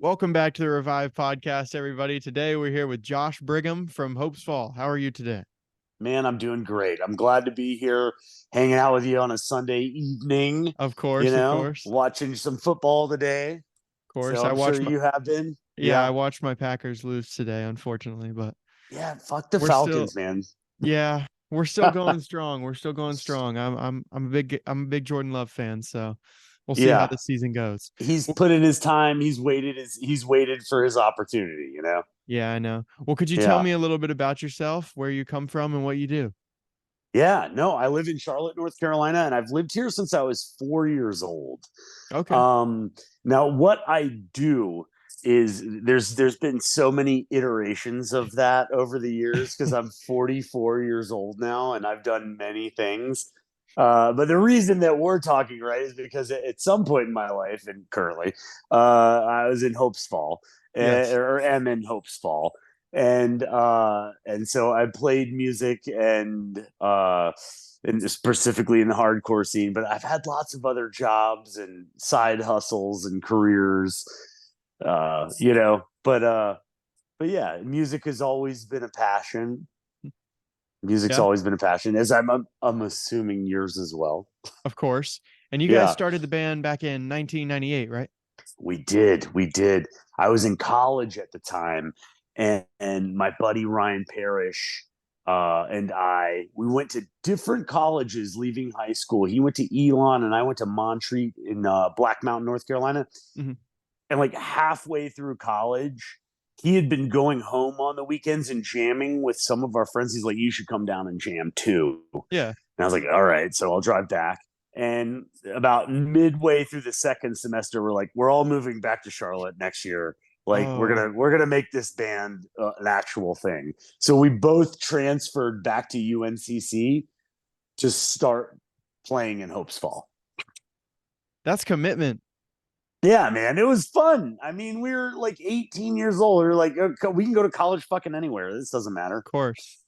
Welcome back to the Revive podcast, everybody. Today we're here with Josh Brigham from Hopesfall. How are you today? Man, I'm doing great. I'm glad to be here hanging out with you on a Sunday evening, Of course, of course, watching some football today. of course. So I I'm sure watched my you have been. I Yeah. watched my Packers lose today, unfortunately, but Yeah. Fuck the we're still Falcons, man. we're still going strong. We're still going strong. I'm a big Jordan Love fan, so we'll see how Yeah. the season goes. He's Well, put in his time. He's waited for his opportunity. yeah, I know. Well, could you tell Yeah. me a little bit about yourself, where you come from, and what you do? Yeah. No, I live in Charlotte, North Carolina, and I've lived here since I was 4 years old. Okay. Um, Now what I do is there's been so many iterations of that over the years because I'm 44 years old now and I've done many things. But the reason that we're talking, right, is because at some point in my life and currently, I was in Hopesfall, Yes. or am in Hopesfall, and so I played music and specifically in the hardcore scene, but I've had lots of other jobs and side hustles and careers, but yeah, music has always been a passion. Music's Yeah, always been a passion, as I'm assuming yours as well. of course. And you guys Yeah, started the band back in 1998, right? we did. I was in college at the time, and my buddy Ryan Parrish and we went to different colleges leaving high school. He went to Elon, and I went to Montreat in Black Mountain, North Carolina. Hmm. And like halfway through college, he had been going home on the weekends and jamming with some of our friends. He's like, "You should come down and jam too." Yeah. And I was like, "All right." So I'll drive back. And about midway through the second semester, we're like, "We're all moving back to Charlotte next year. Like, we're Oh, gonna we're gonna make this band an actual thing." So we both transferred back to UNCC to start playing in Hopesfall. that's commitment. Yeah, man, it was fun. I mean, we were like 18 years old. We were like, we can go to college fucking anywhere. This doesn't matter. Of course.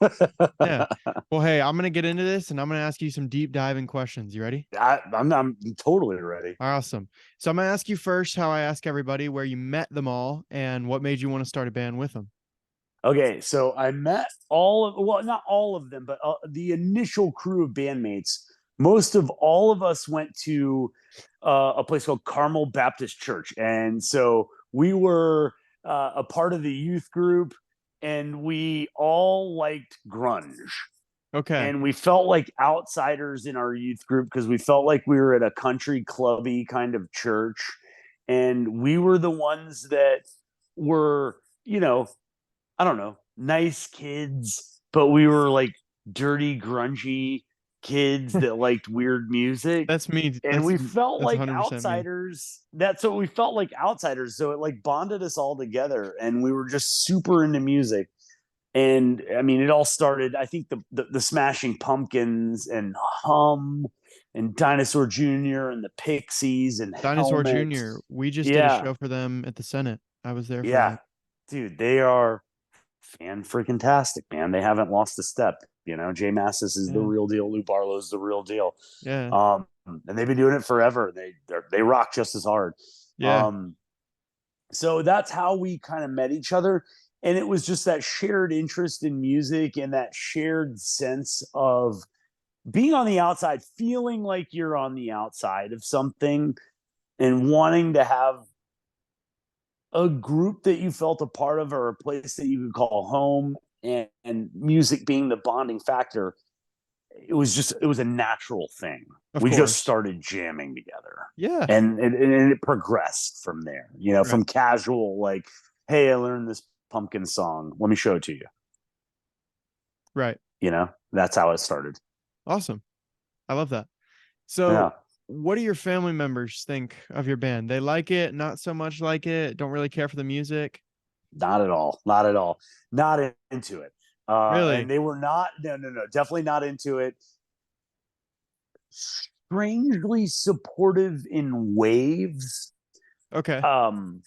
Yeah. Well, hey, I'm gonna get into this and I'm gonna ask you some deep diving questions. You ready? I'm totally ready. Awesome. So I'm gonna ask you first how I ask everybody where you met them all and what made you want to start a band with them. Okay, so I met well, not all of them, but the initial crew of bandmates. Most of all of us went to a place called Carmel Baptist Church, and so we were a part of the youth group, and we all liked grunge. Okay. And we felt like outsiders in our youth group because we felt like we were at a country clubby kind of church, and we were the ones that were, I don't know, nice kids, but we were like dirty, grungy kids that liked weird music. That's me. And we felt That's like 100% me. outsiders. That's what we felt like, outsiders. So it like bonded us all together, and we were just super into music. And I mean, it all started, I think the Smashing Pumpkins and Hum and Dinosaur Jr. and the Pixies and Dinosaur Helmet. Jr. We just did a Yeah. show for them at the Senate. I was there for Yeah. that. Dude, they are fan freaking tastic, man. They haven't lost a step. Jay Massis is the Yeah. real deal. Lou Barlow's the real deal. Yeah. And they've been doing it forever. They rock just as hard. Yeah. Um, so that's how we kind of met each other. And it was just that shared interest in music and that shared sense of being on the outside, feeling like you're on the outside of something and wanting to have a group that you felt a part of or a place that you could call home, and music being the bonding factor. It was a natural thing. Of We just course. started jamming together, Yeah. and it progressed from there, Right. from casual, like, "Hey, I learned this pumpkin song, let me show it to you." Right. That's how it started. Awesome. I love that. So, Yeah. what do your family members think of your band? They like it, not so much like it, don't really care for the music? Not at all. Not at all. Not into it. And Really? they were not. No, no, no. Definitely not into it. Strangely supportive in waves. Okay. Um,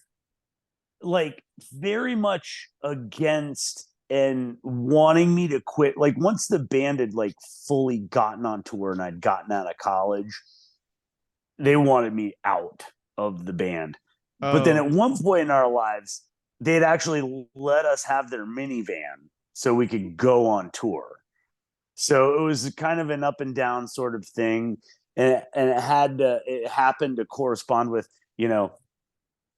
like very much against and wanting me to quit. Like once the band had like fully gotten on tour and I'd gotten out of college, they wanted me out of the band. But then Oh, at one point in our lives, they'd actually let us have their minivan so we could go on tour. So it was kind of an up and down sort of thing. And it happened to correspond with, you know,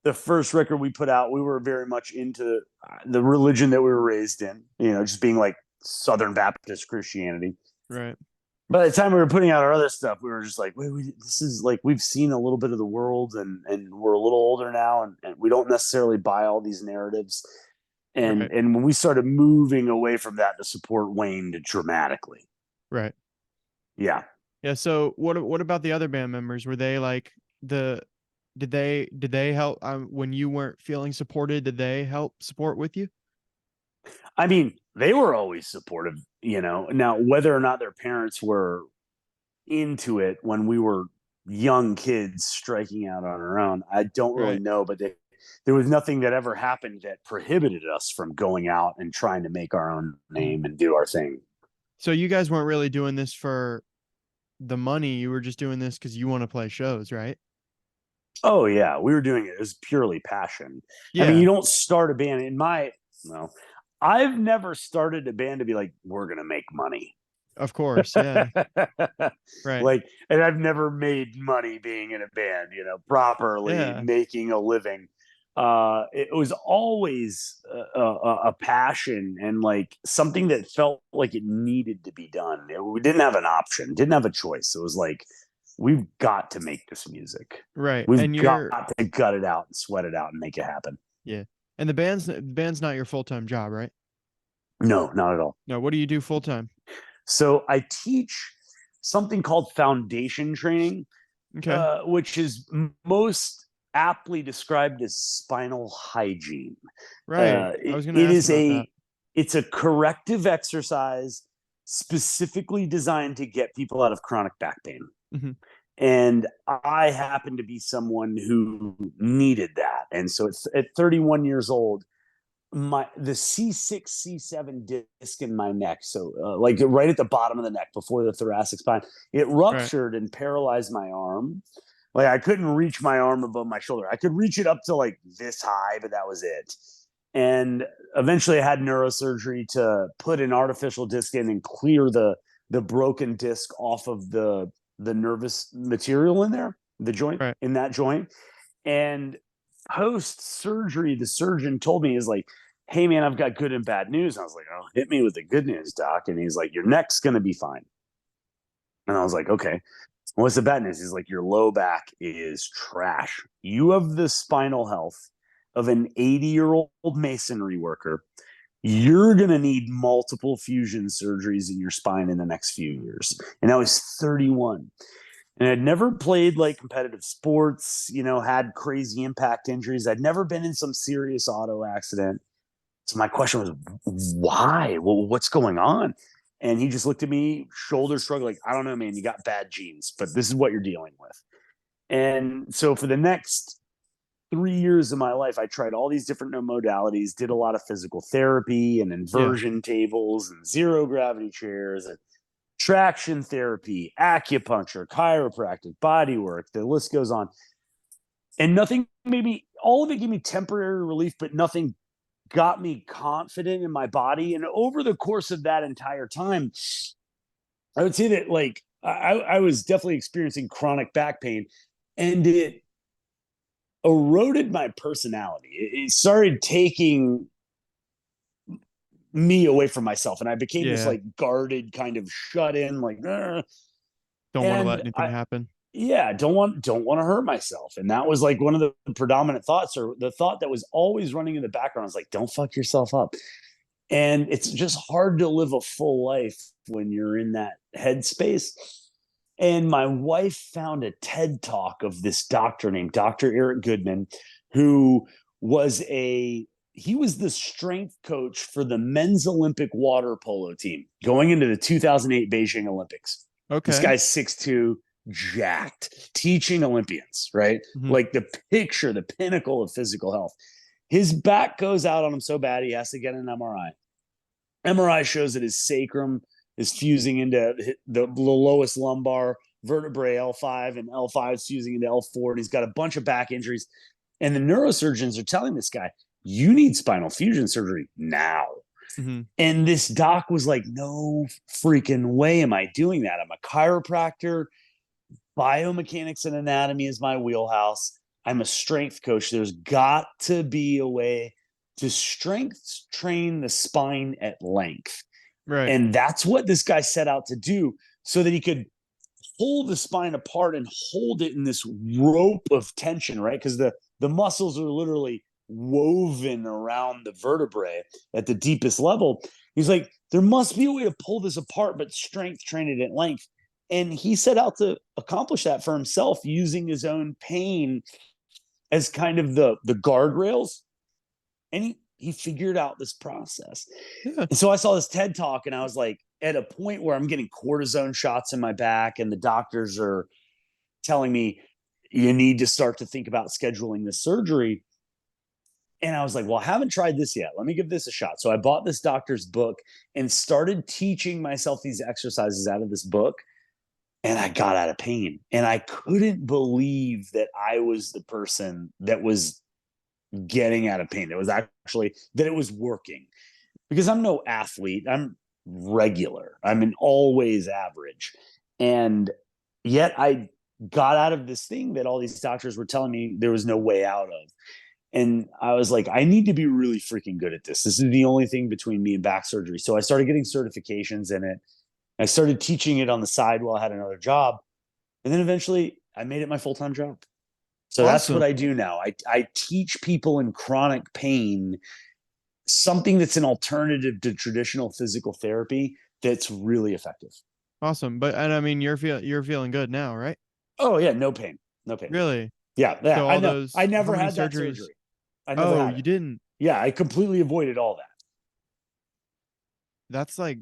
the first record we put out. We were very much into the religion that we were raised in, you know, just being like Southern Baptist Christianity. right. By the time we were putting out our other stuff, we were just like, wait, this is like, we've seen a little bit of the world, and we're a little older now, and we don't necessarily buy all these narratives. Right. And when we started moving away from that, the support waned dramatically. Right. Yeah. Yeah. So what about the other band members? Were they like the did they help when you weren't feeling supported? Did they help support with you? I mean, they were always supportive, you know. Now, whether or not their parents were into it when we were young kids striking out on our own, I don't really Right. know, but there was nothing that ever happened that prohibited us from going out and trying to make our own Mhm. name and do our thing. So you guys weren't really doing this for the money. You were just doing this because you want to play shows, right? Oh yeah, we were doing it. It was purely passion. I mean, Yeah, you don't start a band in my well, I've never started a band to be like, we're gonna make money. of course. Yeah. Right. Like, and I've never made money being in a band, you know, properly Yeah. making a living. It was always a passion and like something that felt like it needed to be done. We didn't have an option, didn't have a choice. It was like, we've got to make this music. Right. We've And got you're to gut it out and sweat it out and make it happen. yeah. And the band's not your full-time job, right? No, not at all. No, what do you do full time? So I teach something called foundation training, Okay. which is most aptly described as spinal hygiene. Right. I was gonna It ask is about that. it's a corrective exercise specifically designed to get people out of chronic back pain. Hmm. And I happen to be someone who needed that. And so at 31 years old, the C6 C7 disc in my neck, so like right at the bottom of the neck before the thoracic spine, it Right. ruptured and paralyzed my arm. Like I couldn't reach my arm above my shoulder. I could reach it up to like this high, but that was it. And eventually I had neurosurgery to put an artificial disc in and clear the broken disc off of the nervous material in there, the joint, Right. in that joint. And post surgery, the surgeon told me, is like, hey man, I've got good and bad news. And I was like, oh, hit me with the good news, doc. And he's like, your neck's gonna be fine. And I was like, okay. What's the bad news? He's like, your low back is trash. You have the spinal health of an 80-year-old masonry worker. You're going to need multiple fusion surgeries in your spine in the next few years. And I was 31. And I'd never played like competitive sports, you know, had crazy impact injuries. I'd never been in some serious auto accident. So my question was, why? Well, what's going on? And he just looked at me, shoulder shrug, like, I don't know, man, you got bad genes, but this is what you're dealing with. And so for the next 3 years of my life, I tried all these different modalities, did a lot of physical therapy and Yeah. inversion tables and zero gravity chairs and traction therapy, acupuncture, chiropractic, body work. The list goes on. And nothing, maybe all of it gave me temporary relief, but nothing got me confident in my body. And over the course of that entire time, I would say that like I was definitely experiencing chronic back pain, and it eroded my personality. It started taking me away from myself, and I became this Yeah. like guarded kind of shut in, like, Don't want to let and anything happen. yeah, don't want to hurt myself. And that was like one of the predominant thoughts, or the thought that was always running in the background. I was like, don't fuck yourself up. And it's just hard to live a full life when you're in that headspace. And my wife found a TED talk of this doctor named Dr. Eric Goodman, who was he was the strength coach for the men's Olympic water polo team going into the 2008 Beijing Olympics. This Okay. guy's 6'2", jacked, teaching Olympians, right? Hmm. Like the picture, the pinnacle of physical health. His back goes out on him so bad he has to get an MRI. MRI shows that his sacrum is fusing into the lowest lumbar vertebrae, L5, and L5 is fusing into L4. And he's got a bunch of back injuries. And the neurosurgeons are telling this guy, you need spinal fusion surgery now. Mm-hmm. And this doc was like, no freaking way am I doing that. I'm a chiropractor. Biomechanics and anatomy is my wheelhouse. I'm a strength coach. There's got to be a way to strength train the spine at length. Right. And that's what this guy set out to do so that he could pull the spine apart and hold it in this rope of tension, right? Because the muscles are literally woven around the vertebrae at the deepest level. He's like, there must be a way to pull this apart, but strength train it at length. And he set out to accomplish that for himself using his own pain as kind of the guardrails. And he figured out this process. Yeah. And so I saw this TED talk and I was like, at a point where I'm getting cortisone shots in my back and the doctors are telling me you need to start to think about scheduling the surgery. And I was like, well, I haven't tried this yet. Let me give this a shot. So I bought this doctor's book and started teaching myself these exercises out of this book. And I got out of pain. And I couldn't believe that I was the person that was getting out of pain. That was actually, that it was working. Because I'm no athlete. I'm regular. I'm an always average. And yet I got out of this thing that all these doctors were telling me there was no way out of. And I was like, I need to be really freaking good at this. This is the only thing between me and back surgery. So I started getting certifications in it. I started teaching it on the side while I had another job. And then eventually I made it my full-time job. So that's what I do now. I teach people in chronic pain something that's an alternative to traditional physical therapy that's really effective. Awesome. But, and I mean, you're feeling good now, right? Oh yeah. No pain. No pain. Really? Yeah. So I all know. those, I how never many had that surgeries? surgery. I never had You it. didn't. Yeah. I completely avoided all that. That's like,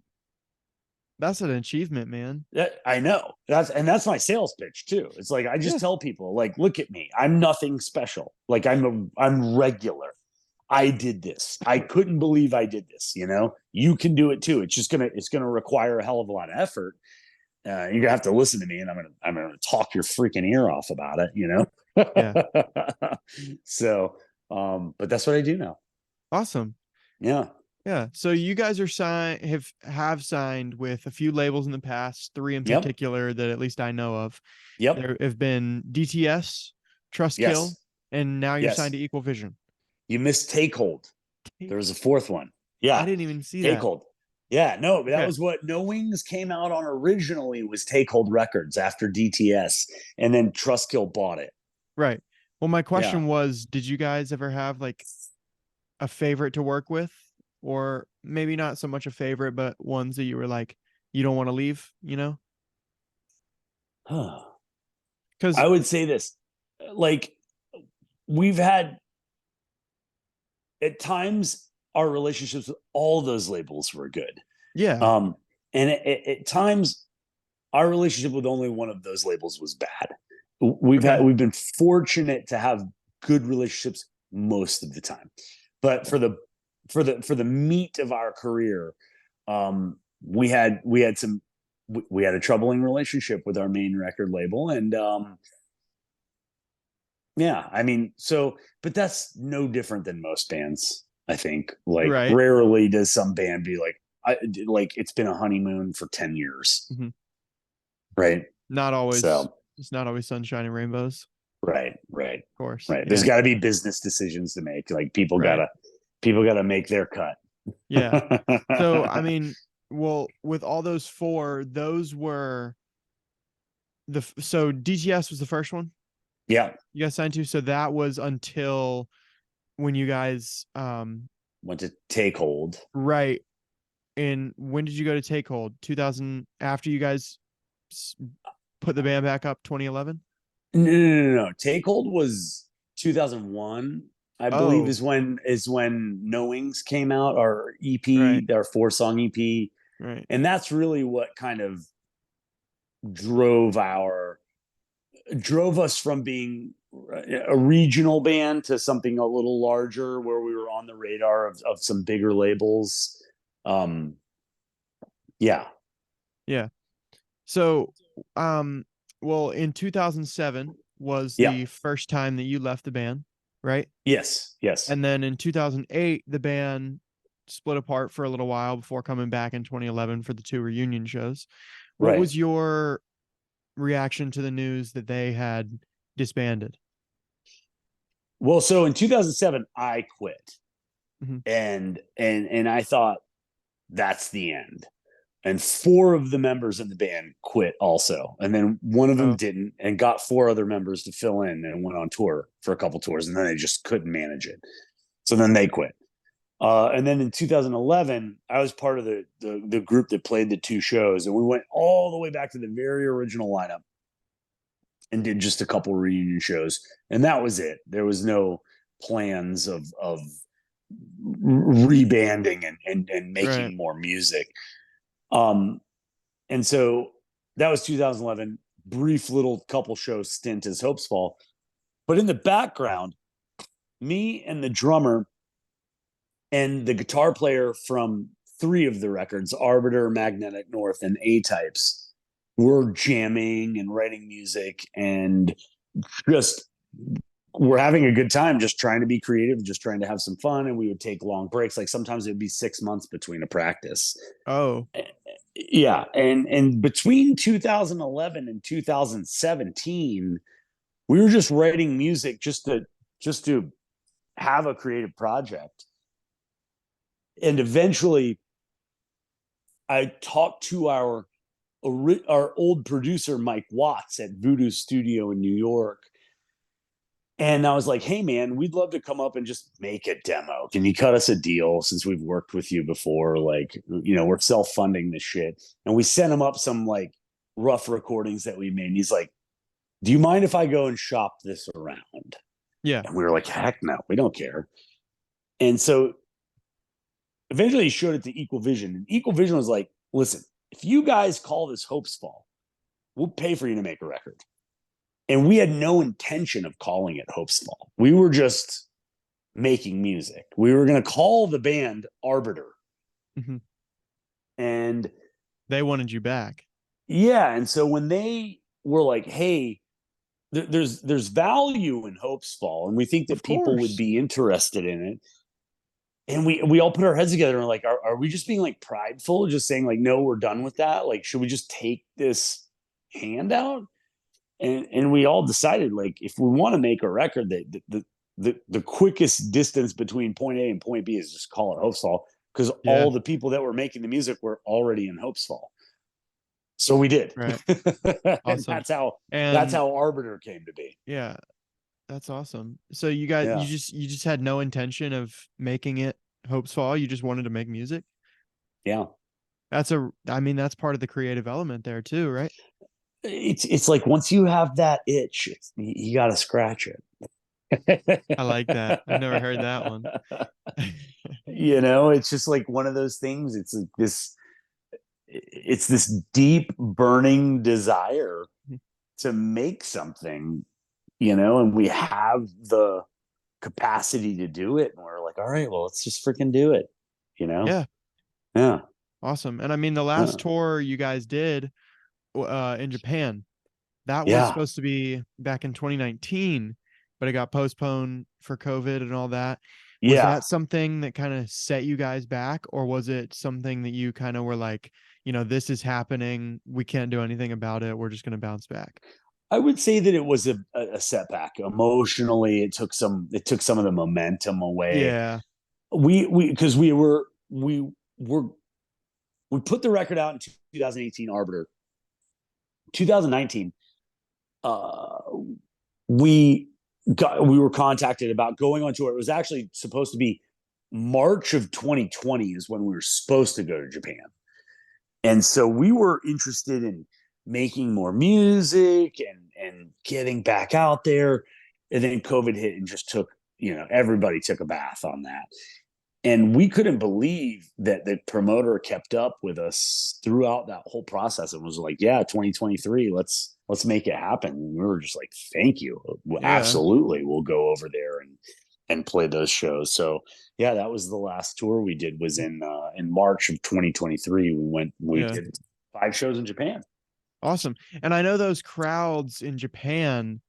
that's an achievement, man. I know. That's my sales pitch too. It's like I just tell people, like, look at me. I'm nothing special. Like I'm regular. I did this. I couldn't believe I did this. You know, you can do it too. It's gonna require a hell of a lot of effort. You're gonna have to listen to me, and I'm gonna talk your freaking ear off about it. You know. Yeah. So, but that's what I do now. Awesome. Yeah. Yeah. So you guys are have signed with a few labels in the past, 3 in Yep. particular that at least I know of. Yep. There have been DTS, Trust Kill, Yes. and now you're signed Yes. to Equal Vision. You missed Take Hold. There was a fourth one. Yeah. I didn't even see Take that. Hold. Yeah, no, that Okay. was what No Wings came out on originally, was Take Hold Records after DTS, and then Trustkill bought it. Right. Well, my question Yeah. was, did you guys ever have like a favorite to work with, or maybe not so much a favorite, but ones that you were like, you don't want to leave, you know? Because I would say this, like, we've had at times our relationships with all those labels were good. yeah, And at times our relationship with only one of those labels was bad. We've been fortunate to have good relationships most of the time, but for the meat of our career, we had a troubling relationship with our main record label, and yeah, I mean, so, but that's no different than most bands. I think, like, right. rarely does some band be like it's been a honeymoon for 10 years. Mm-hmm. Right. Not always. So it's not always sunshine and rainbows. Right. Of course. Right. Yeah. There's got to be business decisions to make. Like people gotta make their cut. Yeah. So, I mean, well, with all those 4, those were so DTS was the first one Yeah. you guys signed to. So that was until when you guys, Went to Take Hold. right. And when did you go to Take Hold? 2000, after you guys put the band back up, 2011? No. Take Hold was 2001. I believe is when No Wings came out, our EP, right. our 4-song EP. Right. And that's really what kind of drove us from being a regional band to something a little larger, where we were on the radar of some bigger labels. Yeah. So, well, in 2007 was the first time that you left the band, right? Yes. And then in 2008, the band split apart for a little while before coming back in 2011 for the two reunion shows. What Right. was your reaction to the news that they had disbanded? Well, so in 2007, I quit, Mhm. and I thought that's the end. And four of the members in the band quit also, and then one of them Oh, didn't, and got four other members to fill in and went on tour for a couple tours, and then they just couldn't manage it. So then they quit. And then in 2011, I was part of the group that played the two shows, and we went all the way back to the very original lineup and did just a couple reunion shows, and that was it. There was no plans of rebanding and right. making more music. Um, and so that was 2011. Brief little couple show stint as Hopesfall, but in the background, me and the drummer and the guitar player from three of the records, Arbiter, Magnetic North, and A Types, were jamming and writing music, and just we're having a good time, just trying to be creative, just trying to have some fun. And we would take long breaks. Like sometimes it would be 6 months between a practice. Oh, Yeah. And between 2011 and 2017, we were just writing music just to have a creative project. And eventually I talked to our old producer, Mike Watts, at Voodoo Studio in New York. And I was like, hey, man, we'd love to come up and just make a demo. Can you cut us a deal since we've worked with you before? Like, we're self funding this shit. And we sent him up some like rough recordings that we made. And he's like, do you mind if I go and shop this around? yeah. And we were like, heck no, we don't care. And so eventually he showed it to Equal Vision. And Equal Vision was like, listen, if you guys call this Hopesfall, we'll pay for you to make a record. And we had no intention of calling it Hopesfall. We were just making music. We were going to call the band Arbiter. Mhm. And They wanted you back. yeah, and so when they were like, hey, there's value in Hopesfall, and we think Of that people would course. be interested in it. And we all put our heads together and we're like, are we just being like prideful, just saying like, no, we're done with that? Like, should we just take this handout? And we all decided like, if we want to make a record, that the quickest distance between point A and point B is just call it Hopesfall, because Yeah. all the people that were making the music were already in Hopesfall. So we did. Right. And Awesome. that's And how Arbiter came to be. yeah, that's awesome. So you guys, Yeah. you just had no intention of making it Hope's Fall. You just wanted to make music. Yeah. I mean, that's part of the creative element there too, right? It's like once you have that itch, you got to scratch I like that. I've never heard that one. it. It's just like one of those things. It's this deep burning desire to make something, and we have the capacity to do it. And we're like, all right, well, let's just freaking do it, you know? Yeah, Yeah. awesome. And I mean, the last Yeah. tour you guys did in Japan, that was Yeah. supposed to be back in 2019, but it got postponed for COVID and all that. Was Yeah. that something that kind of set you guys back, or was it something that you kind of were like, this is happening, we can't do anything about it, we're just going to bounce back? I would say that it was a setback emotionally. It took some of the momentum away. Yeah. Because we put the record out in 2018, Arbiter. 2019, uh, we we were contacted about going on tour. It was actually supposed to be March of 2020 is when we were supposed to go to Japan. And so we were interested in making more music and getting back out there. And then COVID hit and just took, everybody took a bath on that. And we couldn't believe that the promoter kept up with us throughout that whole process and was like, yeah, 2023, let's make it happen. And we were just like, thank you. Yeah. Absolutely. We'll go over there and play those shows. So yeah, that was the last tour we did, was in March of 2023. We Yeah. did 5 shows in Japan. Awesome. And I know those crowds in Japan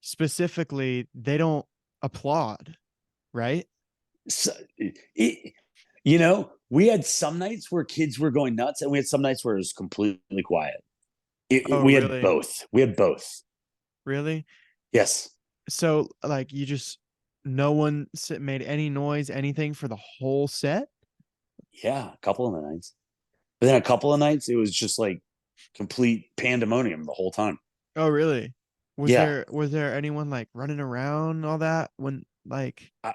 specifically, they don't applaud, right? So, we had some nights where kids were going nuts, and we had some nights where it was completely quiet. Oh, We had really? both. We had both. Really? Yes. So like you just no one made any noise, anything for the whole set? Yeah, a couple of the nights. But then a couple of nights, it was just like complete pandemonium the whole time. Oh, really? Yeah. Was there anyone like running around all that when like I,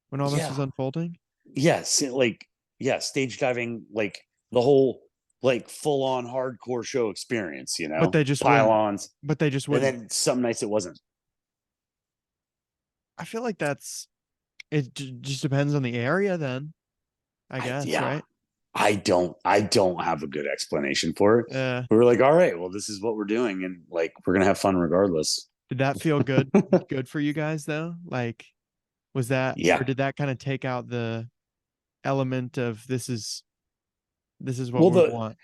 when all this was yeah. unfolding? Yes. Like, yeah, stage diving, like the whole, like full on hardcore show experience, But they just wouldn't. pylons. But they just And wouldn't. then some nights it wasn't. I feel like just depends on the area then, I guess, Yeah, right? I don't have a good explanation for it. Uh, We were like, all right, well, this is what we're doing, and like we're gonna have fun regardless. did that feel good for you guys though? Like was that or Yeah. did that kind of take out the element of this is what Well, we want?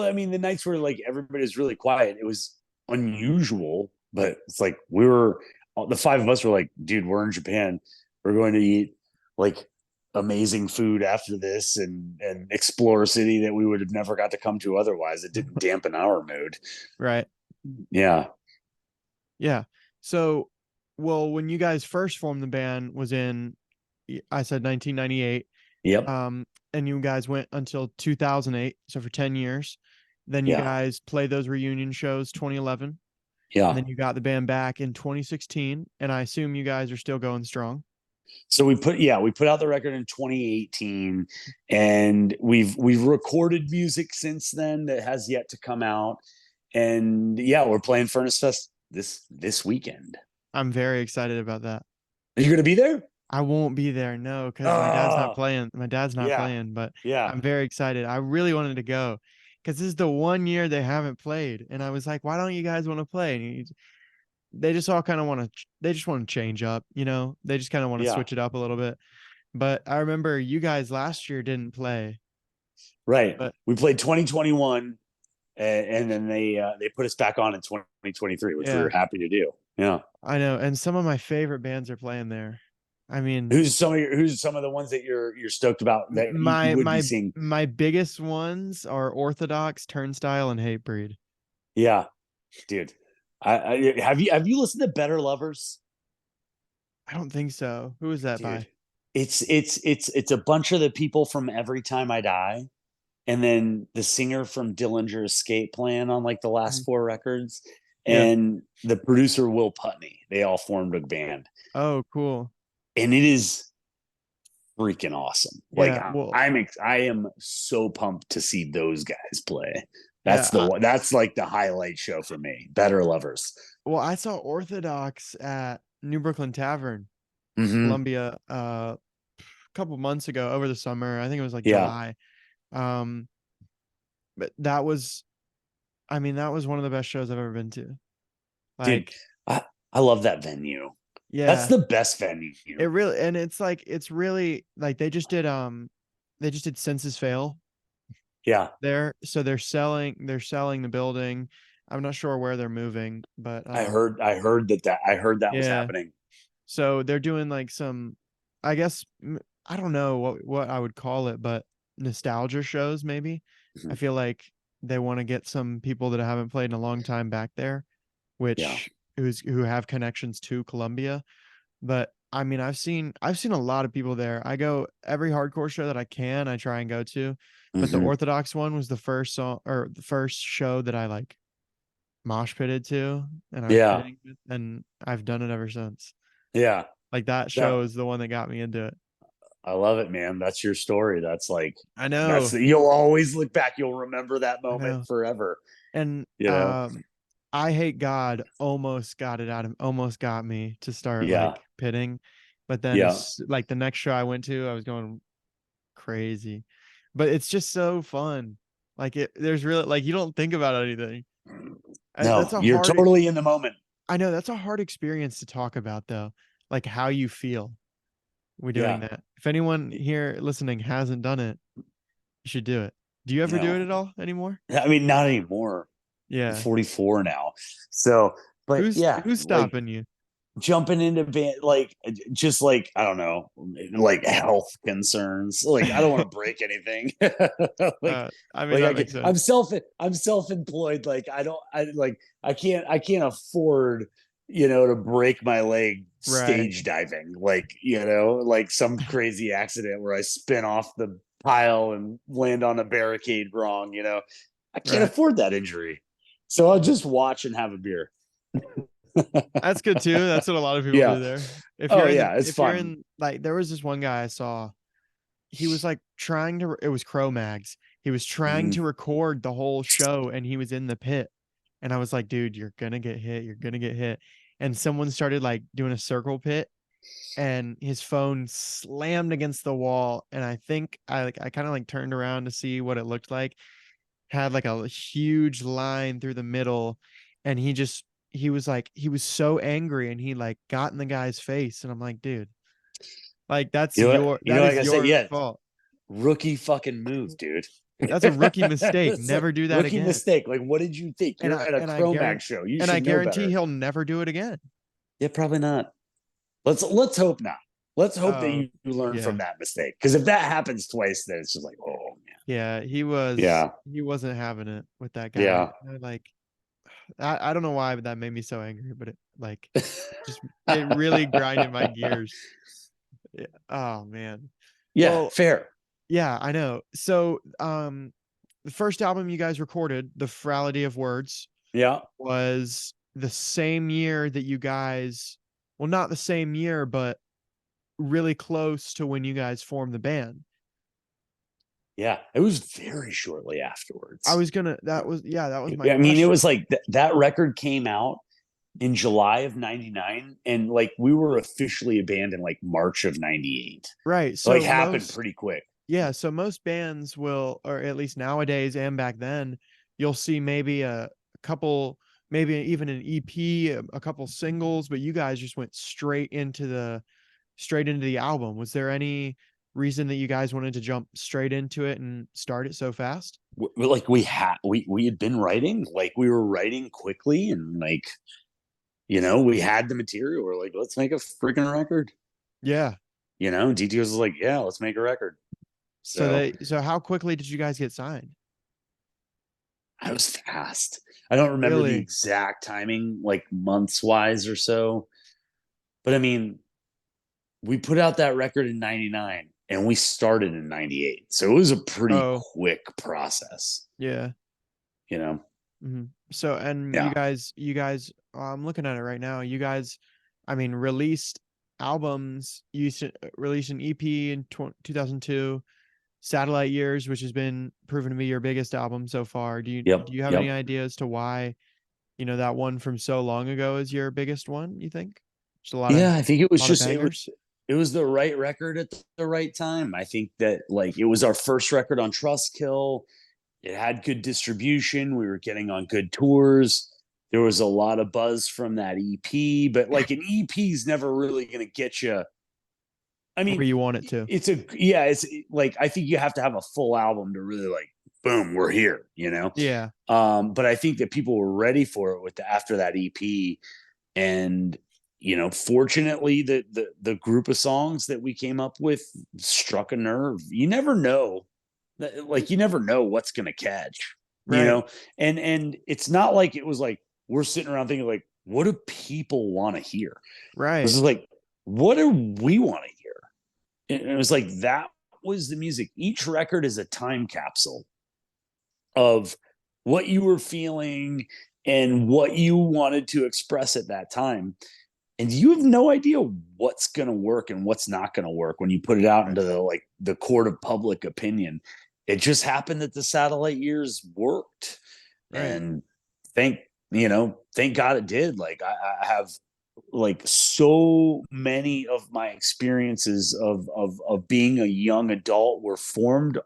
I mean, the nights where like everybody's really quiet, it was unusual, but it's like the five of us were like, dude, we're in Japan. We're going to eat like amazing food after this and explore a city that we would have never got to come to otherwise. It didn't dampen our mood. Right. Yeah. Yeah. So, well, when you guys first formed the band was in, I said 1998, Yep. and you guys went until 2008, so for 10 years. Then you Yeah. guys played those reunion shows 2011, and Yeah. then you got the band back in 2016, and I assume you guys are still going strong. So we put out the record in 2018, and we've recorded music since then that has yet to come out. And yeah, we're playing Furnace Fest this weekend. I'm very excited about that. Are you gonna be there? I won't be there, no, because my dad's not Oh, playing. My dad's not yeah, playing, but yeah, I'm very excited. I really wanted to go because this is the one year they haven't played, and I was like, "Why don't you guys want to play?" And they just all kind of want to. They just want to change up, you know. They just kind of want to yeah. switch it up a little bit. But I remember you guys last year didn't play, Right. but We played 2021, and then they put us back on in 2023, which we were yeah, happy to do. Yeah. I know. And some of my favorite bands are playing there. I mean, Who's some of the ones that you're stoked about that you my would be my seeing? my biggest ones are Orthodox, Turnstile, and Hatebreed. Yeah, dude. Have you listened to Better Lovers? I don't think so. Who is that Dude, by? it's a bunch of the people from Every Time I Die, and then the singer from Dillinger Escape Plan on like the last Mhm. four records, Yeah. and the producer Will Putney. They all formed a band, Oh, cool. and it is freaking awesome. Like Yeah. Well, I am so pumped to see those guys play. yeah. That's the one. That's like the highlight show for me. Better Lovers. I saw Orthodox at New Brooklyn Tavern, Mm-hmm. Columbia, a couple months ago over the summer. I think it was like Yeah, July. Um, but that was, I mean, that was one of the best shows I've ever been to. dude. Like, I love that venue. That's yeah, the best venue. it really, and it's really like they just did Census Fail Yeah, there, so they're selling the building. I'm not sure where they're moving, but I heard that was yeah. happening. So they're doing like some, I guess I don't know what I would call it, but nostalgia shows maybe. I Mhm. feel like they want to get some people that haven't played in a long time back there, Yeah. which who have connections to Columbia. But I mean, I've seen a lot of people there. I go every hardcore show that I can, I try and go to. But the Hmm. Orthodox one was the first song or the first show that I like mosh pitted to and I was Yeah. pitting with, and I've done it ever since. Yeah. Like that That show is the one that got me into it. I love it, man. That's your story. That's like I know. you'll always look back. You'll remember that I moment know. forever. And You know? I Hate God almost got it out of almost got me to start Yeah. like pitting. But then Yeah. as like the next show I went to, I was going crazy. But it's just so fun. Like there's really like you don't think about anything. That's No, a you're hard totally in the moment. I know that's a hard experience to talk about though. Like how you feel when doing Yeah. that. If anyone here listening hasn't done it, you should do it. Do you ever do it No. at all anymore? I mean, not anymore. I'm Yeah. 44 now. So, but yeah, Who's like stopping you? jumping into like just like I don't know, like health concerns. Like I don't want to break anything. like I mean, that makes sense. I'm self-employed. Like I can't afford, to break my leg Right. stage diving. Like, like some crazy accident where I spin off the pile and land on a barricade wrong, I can't Right. afford that injury. So I'll just watch and have a beer. That's good too. That's what a lot of people Yeah. do there. Oh yeah, it's If you're fun. in, like, there was this one guy I saw, he was like trying to, it was Cro-Mags. He was trying Mhm. to record the whole show and he was in the pit. And I was like, dude, you're gonna get hit. You're gonna get hit. And someone started like doing a circle pit and his phone slammed against the wall. And I think I kind of like turned around to see what it looked like. Had like a huge line through the middle. And he was like, he was so angry and he like got in the guy's face. And I'm like, dude, like You know what? that Like is I said, your yeah, fault. rookie fucking move, dude. That's a rookie mistake. It's like Never do that rookie again. mistake. Like, what did you think? And You're at a Cro-Max show. You I should know guarantee better. he'll never do it again. Yeah, probably not. Let's hope not. Let's hope that Oh, you learn yeah. from that mistake. Because if that happens twice, then it's just like, oh man. Yeah, Yeah. he wasn't having it with that guy. Yeah. Like I don't know why, but that made me so angry, but it like just it really grinded my gears. Yeah. Oh man. Yeah, Well, fair. yeah, I know. So, the first album you guys recorded, The Frality of Words, Yeah. was the same year that you guys, well, not the same year, but really close to when you guys formed the band. Yeah. It was very shortly afterwards. That was, yeah, that was my I mean, it question. was like that record came out in July of 99, and like we were officially a band in like March of 98. Right. Like So happened most, pretty quick. yeah, so most bands will, or at least nowadays and back then, you'll see maybe a couple, maybe even an EP, a couple singles, but you guys just went straight into the album. Was there any reason that you guys wanted to jump straight into it and start it so fast? Like we had been writing, like we were writing quickly, and like we had the material. We're like, let's make a freaking record. Yeah. DTOs was like, yeah, let's make a record. So So how quickly did you guys get signed? I was fast. I don't remember the Really? exact timing, like months wise or so, but I mean, we put out that record in 99 and we started in 98. So it was a pretty Oh, quick process, yeah. you know? Hmm. So, and Yeah. you guys, I'm looking at it right now. You guys, I mean, released albums. Released an EP in 2002, Satellite Years, which has been proven to be your biggest album so far. Yep. Do you have any Yep. idea as to why, that one from so long ago is your biggest one, you think? Just Yeah. I think it was lot of just, bangers. it was the right record at the right time. I think that like it was our first record on Trustkill. It had good distribution. We were getting on good tours. There was a lot of buzz from that EP, but like an EP is never really going to get you. I Where mean, you want it to. it's like I think you have to have a full album to really like, boom, we're here. Yeah. But I think that people were ready for it after that EP, and fortunately, the group of songs that we came up with struck a nerve. You never know, like you never know what's gonna catch, Right. and it's not like it was like we're sitting around thinking like, what do people want to hear? This Right. is like, what do we want to hear? And it was like that was the music. Each record is a time capsule of what you were feeling and what you wanted to express at that time. And you have no idea what's going to work and what's not going to work when you put it out Right. into the court of public opinion. It just happened that the Satellite Years worked, Right. and thank God it did. Like I have like so many of my experiences of being a young adult were formed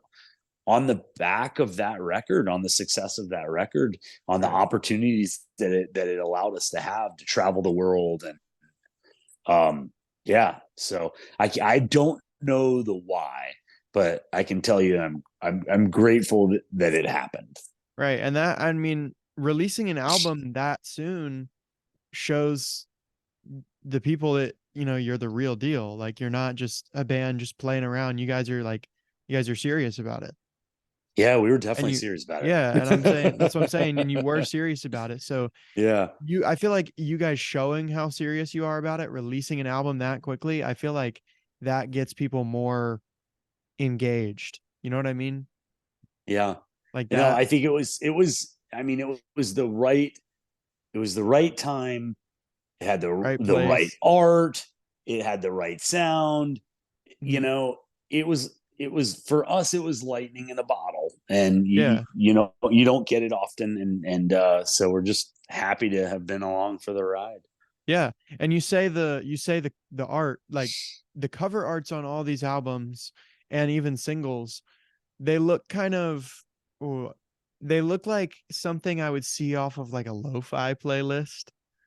on the back of that record, on the success of that record, on the Right. opportunities that it allowed us to have to travel the world. And yeah, so I don't know the why, but I can tell you I'm grateful that it happened. Right. And that, I mean, releasing an album that soon shows the people that, you're the real deal. Like you're not just a band just playing around. You guys are serious about it. Yeah, we were And definitely you serious about yeah, and I'm saying that's what I'm saying. And you were it. serious about it. So Yeah. I feel like you guys showing how serious you are about it, releasing an album that quickly, I feel like that gets people more engaged. You know what I mean? Yeah. Like You know, that, I think I mean, it was the right time. It had right the right place. art. It had the right sound. You Mhm. know, it was for us. It was lightning in a bottle, and Yeah. you know you don't get it often, so we're just happy to have been along for the ride. Yeah. And you say the art, like the cover arts on all these albums and even singles, they look kind of ooh, they look like something I would see off of like a lo-fi playlist.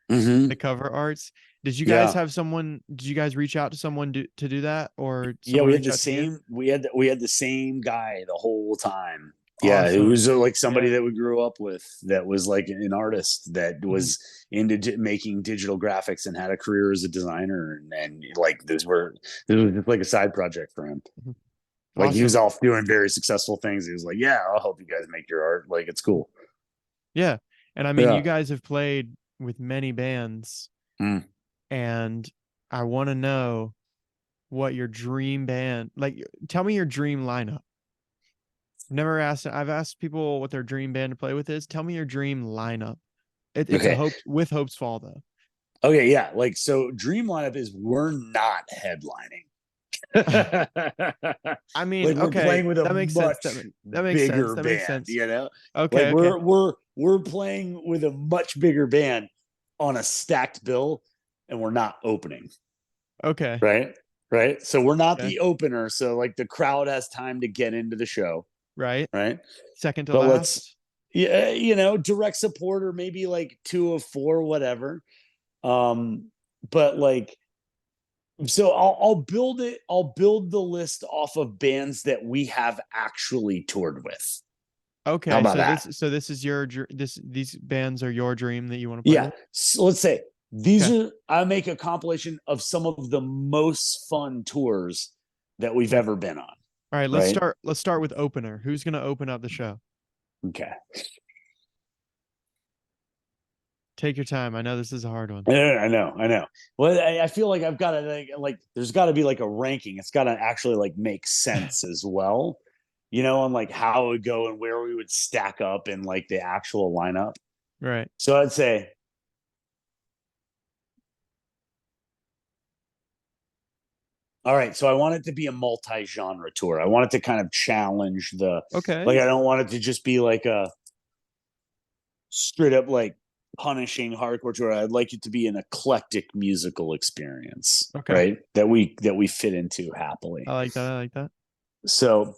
The Mm-hmm. cover arts. Yeah, Did you guys reach out to someone to do that, or yeah. someone reach out to you? We had the same guy the whole time. Yeah, it Awesome. was like somebody Yeah. that we grew up with that was like an artist that Mhm. was into making digital graphics and had a career as a designer, and like this was just like a side project for him. Mhm. Like he was Awesome. off doing very successful things. He was like, "Yeah, I'll help you guys make your art. Like it's cool." Yeah. And I mean, you Yeah. guys have played with many bands, Mm. and I want to know what your dream band, like, tell me your dream lineup. I've asked people what their dream band to play with is. Tell me your dream lineup. It's a Okay. hope with Hopesfall though. Okay. Yeah. Like so, dream lineup is we're not headlining. I mean, Like we're okay, playing with a that makes sense. much That makes sense. bigger That makes band, sense. you know? Like Okay, okay. we're playing with a much bigger band on a stacked bill and we're not opening, Okay. right? Right? So we're not Okay. the opener, so like the crowd has time to get into the show, Right. right? Second to But let's last. yeah, direct support or maybe like 2 of 4 whatever. But like so I'll build the list off of bands that we have actually toured with. How Okay, about so that? this is your these bands are your dream that you want to play Yeah. with. So let's say Okay. I make a compilation of some of the most fun tours that we've Okay. ever been on. All right, Right. let's start with opener. Who's gonna open up the show? Okay. Take your time. I know this is a hard one. I know. I know. Well, I feel like I've got to like there's got to be like a ranking. It's got to actually like make sense as well, on like how it would go and where we would stack up in like the actual lineup. Right. So I'd say, all right. So I want it to be a multi-genre tour. I want it to kind of challenge Okay. like I don't want it to just be like a straight up like punishing hardcore tour. I'd like it to be an eclectic musical experience, Okay. right? That we fit into happily. I like that. I like that. So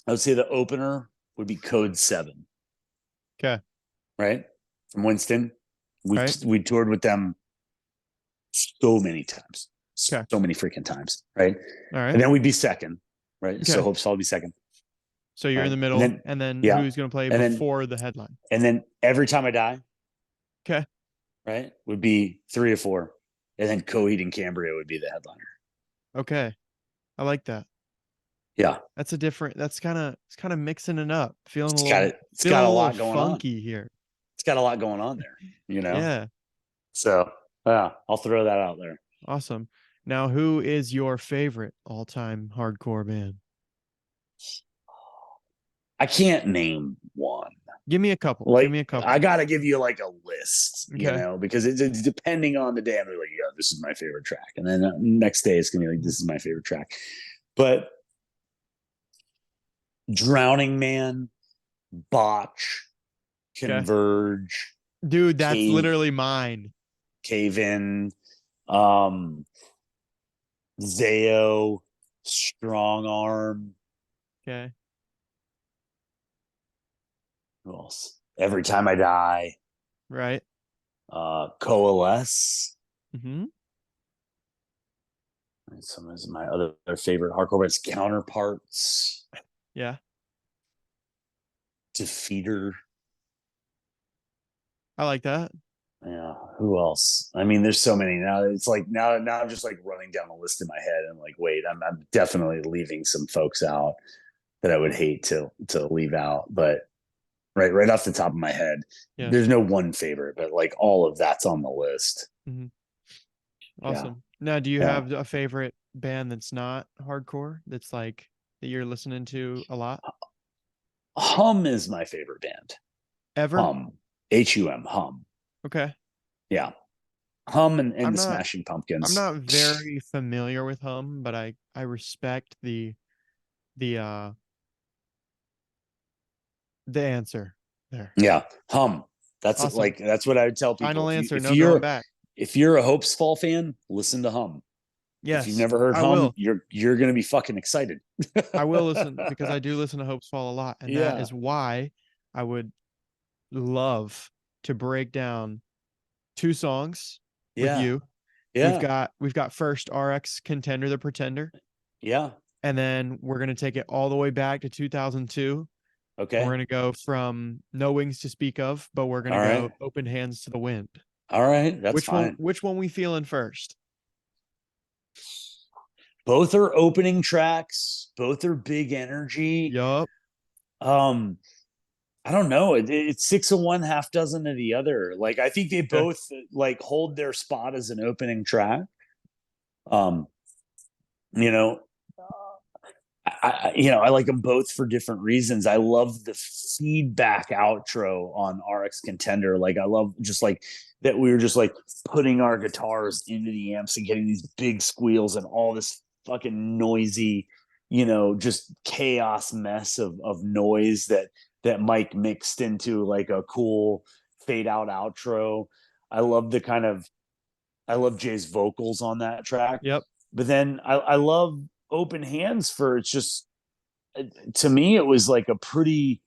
I would say the opener would be Code 7, Okay. right? From Winston. Right. We toured with them so many times. Okay. So many freaking times, right? All right. And then we'd be second, right? So Okay. Hopesfall would be second. So you're in Right. the And middle, then and then yeah. who's gonna play And then before the headline? Every Time I Die, Okay. right? Would be 3 or 4. And then Coheed and Cambria would be the headliner. Okay. I like that. Yeah. That's a different. It's kind of mixing it up. It's got Feeling a a little lot going on. funky here. It's got a lot going on there. Yeah. So yeah, I'll throw that out there. Awesome. Now, who is your favorite all-time hardcore band? I can't name one. Give me a couple. Give Like me a I couple. gotta give you like a list, Okay. because it's depending on the day. I'm like, yeah, this is my favorite track, and then next day it's gonna be like, this is my favorite track. But Drowning Man, Botch, Okay. Converge, Dude, that's Cave, literally mine. Cave In, um, Zayo, Strong Arm. Okay. Who else? Every Time I Die, Right. Coalesce. Mm-hmm. Some of my other favorite hardcore bands, Counterparts, Yeah. Defeater. I like that. Yeah. Who else? I mean, there's so many now. It's like now I'm just like running down a list in my head and like, wait, I'm definitely leaving some folks out that I would hate to leave out. But right off the top of my head, Yeah. there's no one favorite, but like all of that's on the list. Hmm. Yeah. Awesome. Now, do you Yeah. have a favorite band that's not hardcore that's like that you're listening to a lot? Hum is my favorite band. Ever? Hum. HUM. Hum. Okay. Yeah. Hum and I'm the not Smashing I'm Pumpkins. not very familiar with Hum, but I respect the the answer there. Yeah. Hum. That's Awesome. like that's what I would tell people. Final If you answer, if no going you're back. if you're a Hopesfall fan, listen to Hum. If you've Yes, never heard I Hum, will. you're gonna be fucking excited. I will listen because I do listen to Hopesfall a lot, and that Yeah. is why I would love to break down two songs with Yeah. you. Yeah. We've got first RX Contender the Pretender, Yeah. and then we're gonna take it all the way back to 2002, and we're Okay. gonna go from No Wings to Speak of, but we're All gonna right. go Open Hands to the Wind. All right. That's fine. Which one we feeling first? Both are opening tracks. Both are big energy. Yup. Um, I don't know. It's six of one, half dozen of the other. Like I think they Okay. both like hold their spot as an opening track. Um, you know, I like them both for different reasons. I love the feedback outro on RX Contender. Like I love just like that we were just like putting our guitars into the amps and getting these big squeals and all this fucking noisy, just chaos mess of noise that Mike mixed into like a cool fade out outro. I love I love Jay's vocals on that track. Yep. But then I love Open Hands for it's just to me it was like a pretty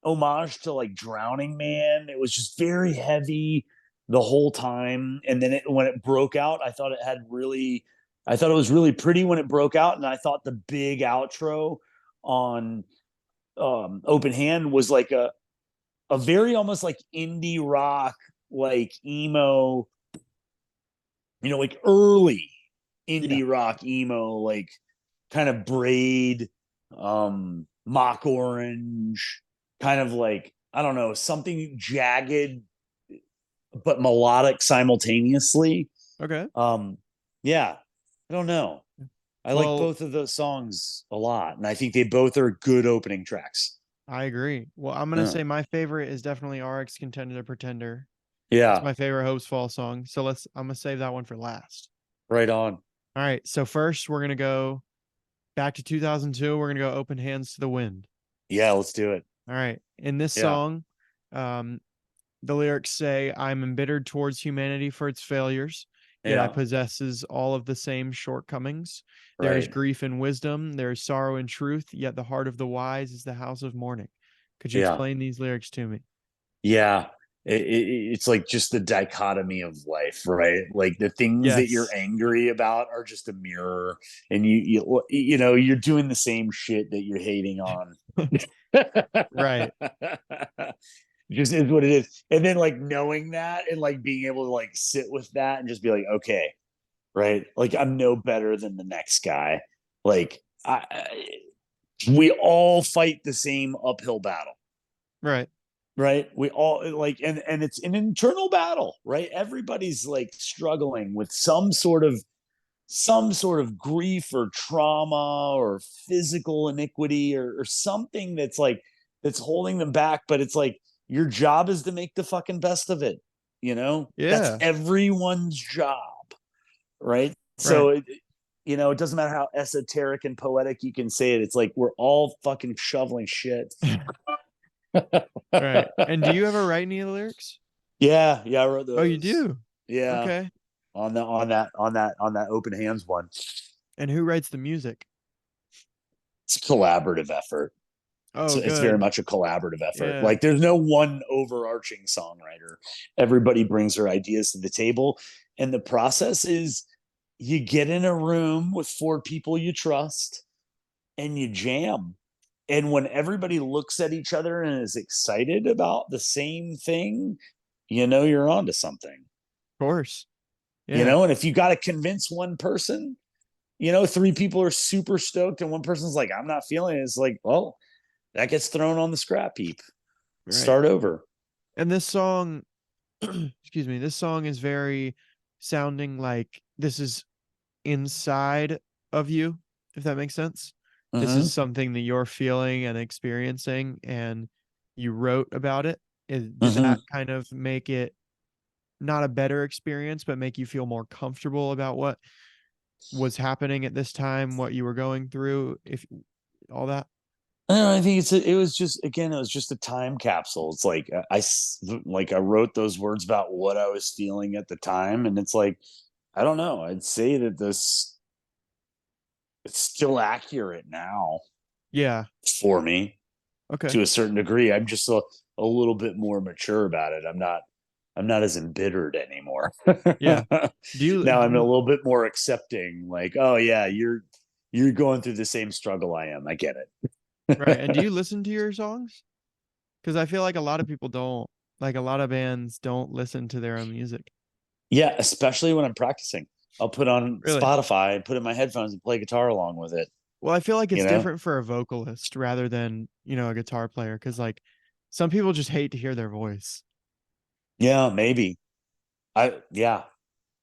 homage to like Drowning Man. It was just very heavy the whole time, and then when it broke out, I thought it was really pretty when it broke out, and I thought the big outro on Open Hand was like a very almost like indie rock, like emo, like early Yeah. indie rock emo, like kind of braid, mock orange, kind of like, I don't know, something jagged but melodic simultaneously. Okay. Um, yeah, I don't know. I like Well, both of those songs a lot, and I think they both are good opening tracks. I agree. Well, I'm gonna Yeah, say my favorite is definitely RX Contender the Pretender. It's yeah, my favorite Hopes Fall song. So I'm gonna save that one for last. right on. All right. So first we're gonna go back to 2002. We're gonna go Open Hands to the Wind. Yeah, let's do it. All right. In this Yeah, song, um, the lyrics say, "I'm embittered towards humanity for its failures, yet I yeah, possesses all of the same shortcomings. There is right. grief in wisdom, there is sorrow in truth, yet the heart of the wise is the house of mourning." Could you Yeah, explain these lyrics to me? yeah. It's like just the dichotomy of life, right? Like the things that you're Yes. angry about are just a mirror, and you're doing the same shit that you're hating on. Right. Just is what it is. And then like knowing that and like being able to like sit with that and just be like, okay, right? Like I'm no better than the next guy. Like we all fight the same uphill battle, Right. right? We all like, and it's an internal battle, right? Everybody's like struggling with some sort of grief or trauma or physical iniquity or something that's holding them back. But it's like your job is to make the fucking best of it. That's Yeah. everyone's job, right? Right. So it doesn't matter how esoteric and poetic you can say it. It's like we're all fucking shoveling shit. Right. And do you ever write any of the lyrics? Yeah, I wrote Oh, you those. do? Yeah, Okay. on that open hands one. And who writes the music? It's a collaborative effort. So Oh, it's very good. much a collaborative effort. Yeah. Like there's no one overarching songwriter. Everybody brings their ideas to the table. And the process is you get in a room with four people you trust and you jam And when everybody looks at each other and is excited about the same thing, you're onto something. Of course. Yeah. And if you got to convince one person, three people are super stoked and one person's like, I'm not feeling it. It's like, well, that gets thrown on the scrap heap. Right. Start over. And this song, excuse me, this song is very sounding like this is inside of you, if that makes sense. This is something that you're feeling and experiencing, and you wrote about it. Did that kind of make it not a better experience, but make you feel more comfortable about what was happening at this time, what you were going through, if all that? I think it was just a time capsule. It's like I wrote those words about what I was feeling at the time, and it's like, I don't know. I'd say that it's still accurate now. Yeah. For me. Okay. To a certain degree. I'm just a little bit more mature about it. I'm not as embittered anymore. Yeah. Now I'm a little bit more accepting, like, oh yeah, you're going through the same struggle I am. I get it. Right. And do you listen to your songs? Because I feel like a lot of people don't. Like a lot of bands don't listen to their own music. Yeah, especially when I'm practicing. I'll put on Really? Spotify and put in my headphones and play guitar along with it. Well, I feel like it's different for a vocalist rather than, a guitar player. Because like some people just hate to hear their voice. Yeah, maybe. I don't know.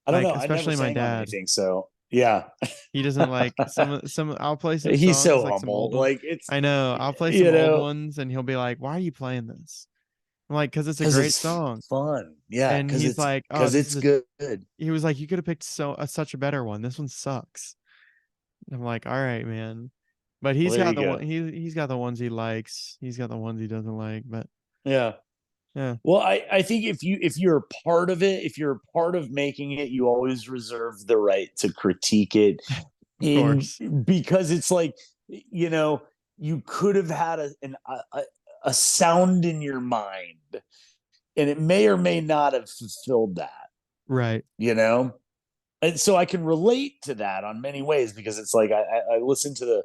I never Especially my sang on dad. anything, so yeah. He doesn't like some. I'll play some He's songs, so like some old humble. ones. Like, it's, I know. I'll play some old ones, and he'll be like, "Why are you playing this?" I'm like, "Cause it's a great it's song." fun. Yeah, And he's like, "Oh, this it's is good. He was like, "You could have picked such a better one. This one sucks." I'm like, "All right, man." But he's Well, there got you the go. one. He's got the ones he likes. He's got the ones he doesn't like. But Yeah. yeah, Well, I think if you're a part of it, if you're a part of making it, you always reserve the right to critique it, of course. because it's like, you could have had a sound in your mind, and it may or may not have fulfilled that. Right. And so I can relate to that on many ways, because it's like I listened to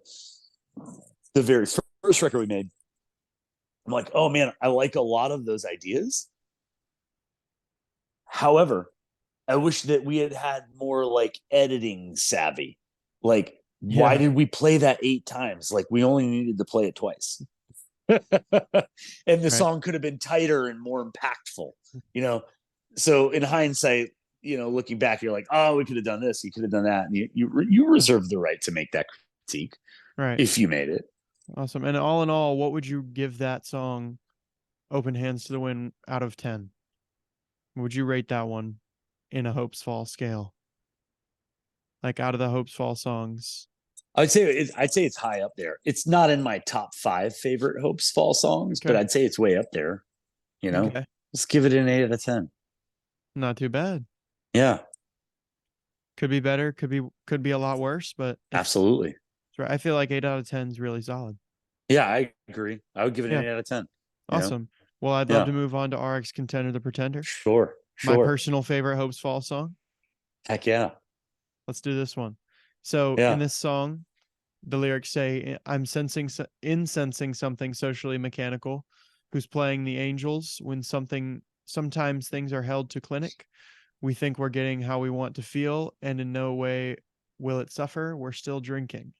the very first record we made. I'm like, oh man, I like a lot of those ideas. However, I wish that we had had more like editing savvy. Like, why did we play that 8 times? Like, we only needed to play it twice. And the song could have been tighter and more impactful, So in hindsight, looking back, you're like, oh, we could have done this, you could have done that, and you reserve the right to make that critique, right, if you made it. awesome. And all in all, what would you give that song, "Open Hands to the Wind," out of 10? Would you rate that one in a Hopesfall scale? Like out of the Hopesfall songs? I'd say it's high up there. It's not in my top 5 favorite Hopesfall songs, but I'd say it's way up there. Okay. Let's give it an 8 out of 10. Not too bad. Yeah. Could be better. Could be a lot worse, but absolutely. I feel like 8 out of 10 is really solid. Yeah, I agree. I would give it an 8 out of 10. Awesome. Well, I'd love to move on to RX Contender, the Pretender. Sure. My personal favorite Hopesfall song. Heck yeah. Let's do this one. So in this song, the lyrics say, "I'm incensing something socially mechanical, who's playing the angels when sometimes things are held to clinic. We think we're getting how we want to feel, and in no way will it suffer. We're still drinking."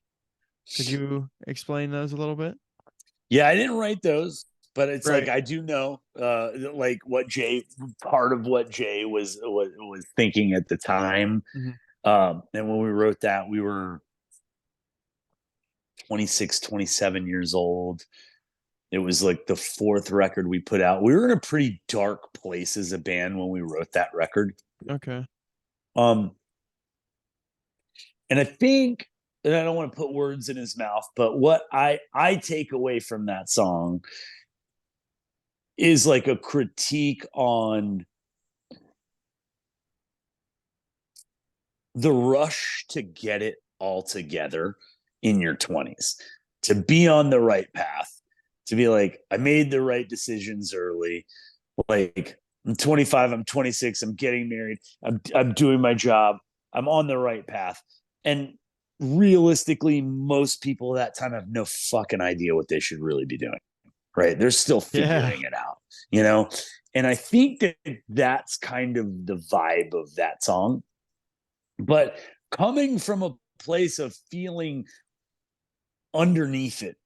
Could you explain those a little bit? Yeah, I didn't write those, but it's Right. like, I do know like part of what Jay was thinking at the time. Mm-hmm. And when we wrote that, we were 26, 27 years old. It was like the 4th record we put out. We were in a pretty dark place as a band when we wrote that record. Okay. And I think, and I don't want to put words in his mouth, but what I take away from that song is like a critique on the rush to get it all together in your 20s, to be on the right path, to be like, I made the right decisions early. Like, I'm 25, I'm 26, I'm getting married, I'm doing my job, I'm on the right path. And realistically, most people at that time have no fucking idea what they should really be doing, right? They're still Yeah. figuring it out, you know? And I think that that's kind of the vibe of that song. But coming from a place of feeling underneath it,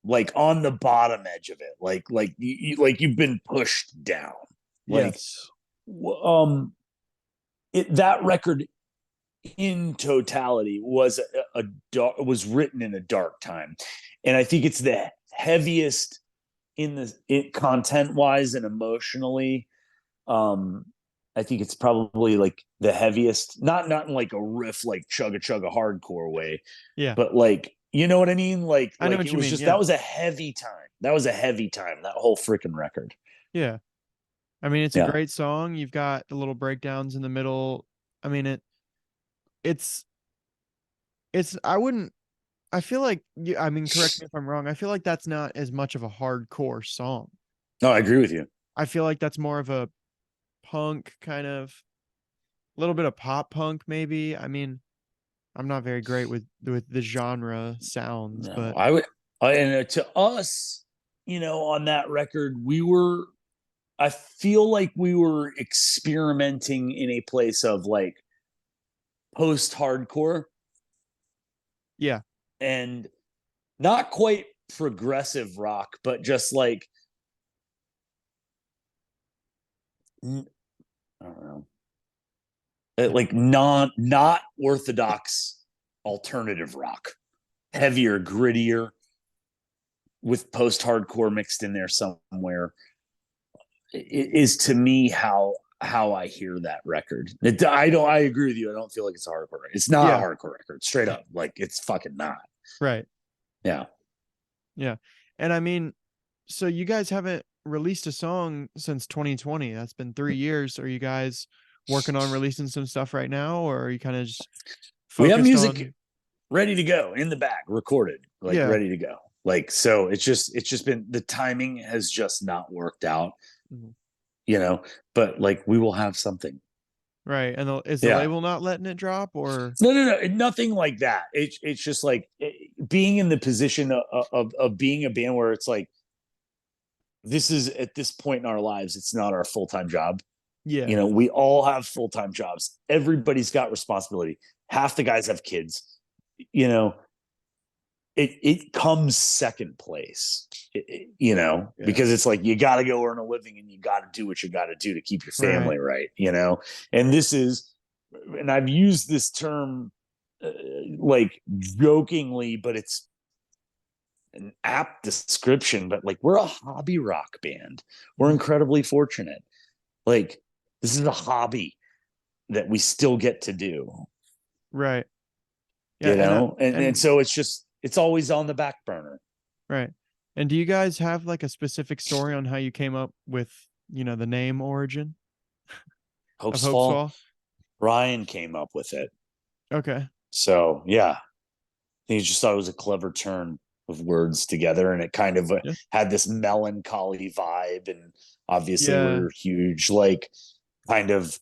like on the bottom edge of it, like you've been pushed down, like Yes. that record in totality was was written in a dark time, and I think it's the heaviest in the content wise and emotionally. I think it's probably like the heaviest, not in like a riff like chugga chugga hardcore way, Yeah. but like, you know what I mean? I know Like what it you was mean. just, Yeah. that was a heavy time. That was a heavy time. That whole freaking record. Yeah. I mean, it's a Yeah. great song. You've got the little breakdowns in the middle. I mean, it's I wouldn't I feel like I mean, correct me if I'm wrong. I feel like that's not as much of a hardcore song. No, I agree with you. I feel like that's more of a punk kind of little bit of pop punk maybe. I mean, I'm not very great with the genre sounds, No, but I would, and to us, you know, on that record, I feel like we were experimenting in a place of like post hardcore yeah. and not quite progressive rock, but just like, I don't know, like not orthodox alternative rock, heavier, grittier, with post hardcore mixed in there somewhere. It is to me how I hear that record. I agree with you. I don't feel like it's a hardcore record. It's not a Yeah. hardcore record, straight up. Like it's fucking not. Right. Yeah. Yeah. And I mean, so you guys haven't released a song since 2020. That's been 3 years. Are you guys working on releasing some stuff right now, or are you kind of just We have focused music on? ready to go in the back, recorded, like Yeah. ready to go. Like, so it's just been, the timing has just not worked out, Mhm. you know, but like we will have something. Right. And is the Yeah. label not letting it drop, or? No, nothing like that. It's just like being in the position of being a band where it's like, this is at this point in our lives, it's not our full-time job. You Yeah. know, we all have full-time jobs. Everybody's got responsibility. Half the guys have kids. You know, it comes second place. You know, Yeah. because it's like you got to go earn a living and you got to do what you got to do to keep your Right. family right. You know, and this is, and I've used this term like jokingly, but it's an apt description. But like, we're a hobby rock band. We're Mhm. incredibly fortunate. Like, this is a hobby that we still get to do, Right. Yeah. you know? And And so it's just, it's always on the back burner. right. And do you guys have like a specific story on how you came up with, the name origin of Hopesfall, Hopesfall? Ryan came up with it. Okay. So yeah, he just thought it was a clever turn of words together, and it kind of Yeah. had this melancholy vibe. And obviously, Yeah. we're huge, like kind of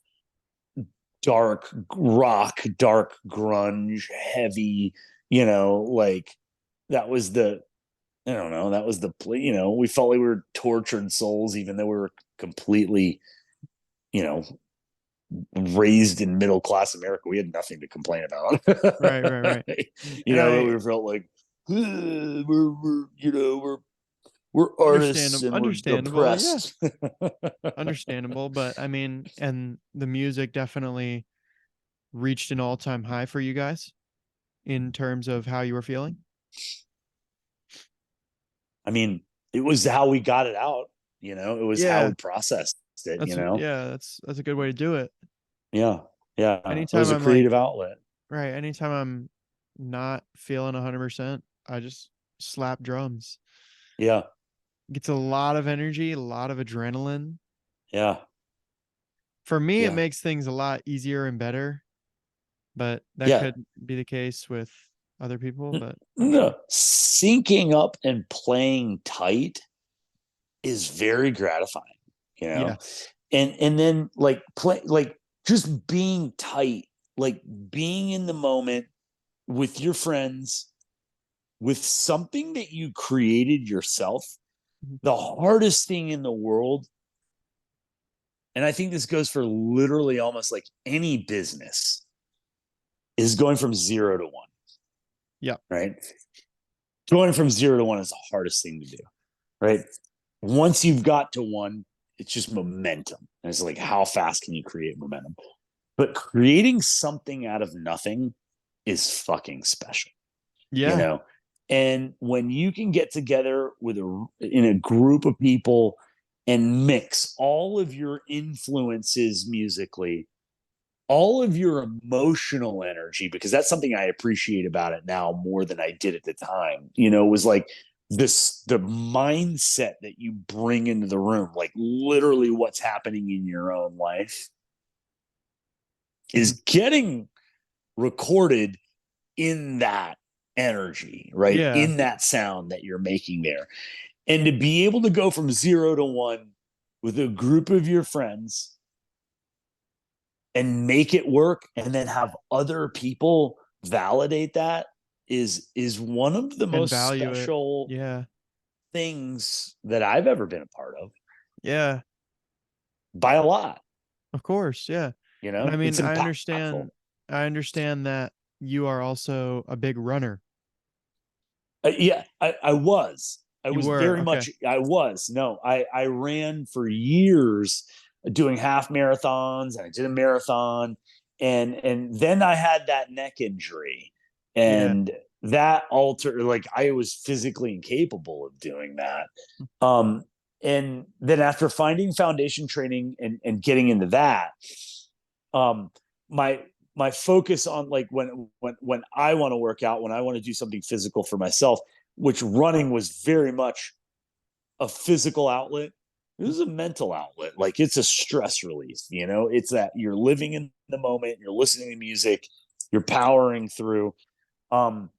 dark rock, dark grunge, heavy, you know, like that was the, I don't know, that was the plea, you know, we felt like we were tortured souls, even though we were completely, you know, raised in middle class America. We had nothing to complain about. Right. Right. Right. You And know, but I we felt like you know, we're artists and we're understandable. Yeah. depressed. Understandable. But I mean, and the music definitely reached an all-time high for you guys in terms of how you were feeling. I mean, it was how we got it out, you know, it was how Yeah. we processed it, you know. That's a good way to do it. Yeah. Yeah. It Anytime was a I'm like, creative outlet. right, anytime I'm not feeling 100%, I just slap drums. Yeah. Gets a lot of energy, a lot of adrenaline. Yeah. For me, it Yeah. makes things a lot easier and better, but that Yeah. could be the case with other people, but not sure. No, syncing up and playing tight is very gratifying, you know. Yes. And then like play, like just being tight, like being in the moment, with your friends, with something that you created yourself, the hardest thing in the world, and I think this goes for literally almost like any business, is going from 0 to 1. Yeah. Right. Going from 0 to 1 is the hardest thing to do. Right. Once you've got to 1, it's just momentum. And it's like, how fast can you create momentum? But creating something out of nothing is fucking special. Yeah. You know, and when you can get together in a group of people and mix all of your influences musically, all of your emotional energy, because that's something I appreciate about it now more than I did at the time, was like the mindset that you bring into the room, like literally what's happening in your own life is getting recorded in that energy, right? Yeah. In that sound that you're making there. And to be able to go from 0 to 1 with a group of your friends and make it work, and then have other people validate that is one of the And most value it. special Yeah. things that I've ever been a part of. Yeah. By a lot. Of course. Yeah. And I It's mean, impactful. I understand that you are also a big runner. Yeah, I was. I You was were. very Okay. much. I was. No, I ran for years doing half marathons, and I did a marathon, and then I had that neck injury, Yeah. and that altered. Like, I was physically incapable of doing that. Um, and then after finding foundation training and getting into that, um, my my focus on, like, when I want to work out, when I want to do something physical for myself, which running was very much a physical outlet. This is a mental outlet. Like, it's a stress release, it's that you're living in the moment, you're listening to music, you're powering through. Um,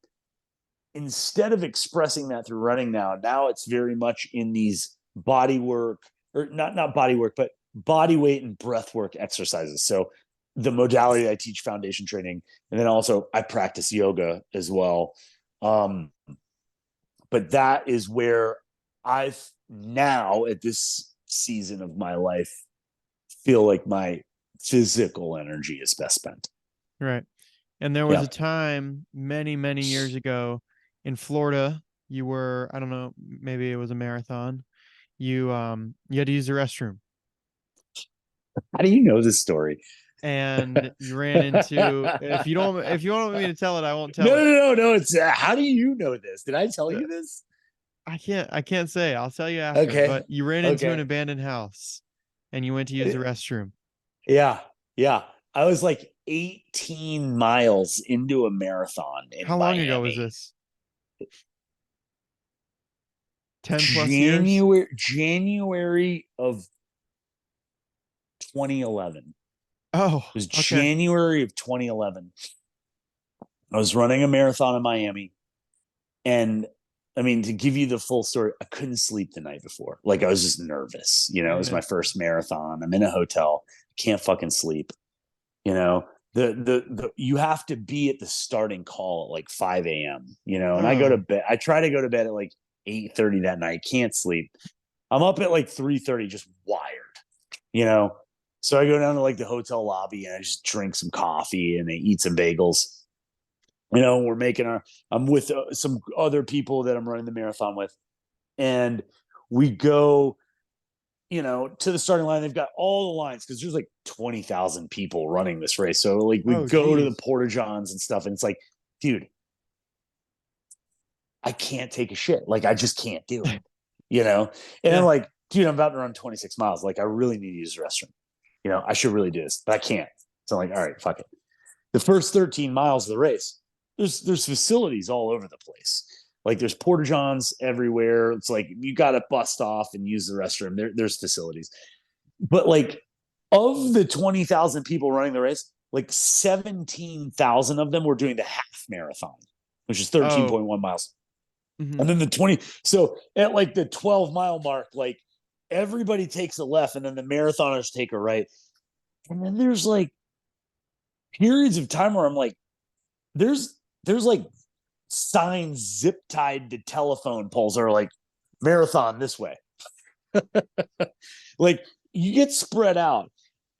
Instead of expressing that through running now it's very much in these body work, or not body work, but body weight and breath work exercises. So the modality I teach, foundation training, and then also I practice yoga as well. But that is where I've now, at this season of my life, feel like my physical energy is best spent. Right. And there was Yeah. a time many, many years ago in Florida, you were, I don't know, maybe it was a marathon. You had to use the restroom How do you know this story? and you ran into, if you don't want me to tell it, I won't tell No, it. no, no, no. It's how do you know this? Did I tell Uh, you this? I can't say. I'll tell you after, Okay. but you ran into an Okay. abandoned house and you went to use the restroom. Yeah. Yeah. I was like 18 miles into a marathon in How long ago was Miami. this? 10 plus years? January of 2011. Oh, It was okay. January of 2011. I was running a marathon in Miami. And I mean, to give you the full story, I couldn't sleep the night before. Like, I was just nervous. It was Yeah. my first marathon. I'm in a hotel, can't fucking sleep. You know, the you have to be at the starting call at like 5 a.m. And I go to Oh, bed. I try to go to bed at like 8:30 that night. Can't sleep. I'm up at like 3:30, just wired. You know, so I go down to like the hotel lobby and I just drink some coffee and I eat some bagels. We're making I'm with some other people that I'm running the marathon with, and we go, to the starting line. They've got all the lines because there's like 20,000 people running this race. So, like, we oh, go to the geez. porta johns and stuff, and it's like, dude, I can't take a shit. Like, I just can't do it, And I'm Yeah. like, dude, I'm about to run 26 miles. Like, I really need to use the restroom. I should really do this, but I can't. So I'm like, all right, fuck it. The first 13 miles of the race, there's facilities all over the place. Like, there's porta johns everywhere. It's like you got to bust off and use the restroom. There's facilities, but like, of the 20,000 people running the race, like 17,000 of them were doing the half marathon, which is Oh. 13.1 miles. Mhm. And then the 20, so at like the 12-mile mark, like, everybody takes a left and then the marathoners take a right. And then there's like periods of time where I'm like, there's there's like signs zip tied to telephone poles that are like marathon this way. Like you get spread out.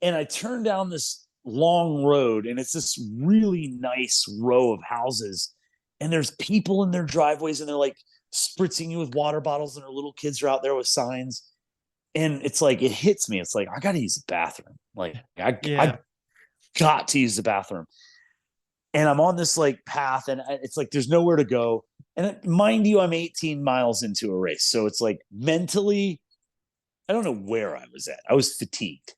And I turn down this long road, and it's this really nice row of houses. And there's people in their driveways, and they're like spritzing you with water bottles, and their little kids are out there with signs. And it's like, it hits me. It's like, I got to use the bathroom. Like, I got to use the bathroom. And I'm on this like path, and it's like, there's nowhere to go. And mind you, I'm 18 miles into a race. So it's like mentally, I don't know where I was at. I was fatigued.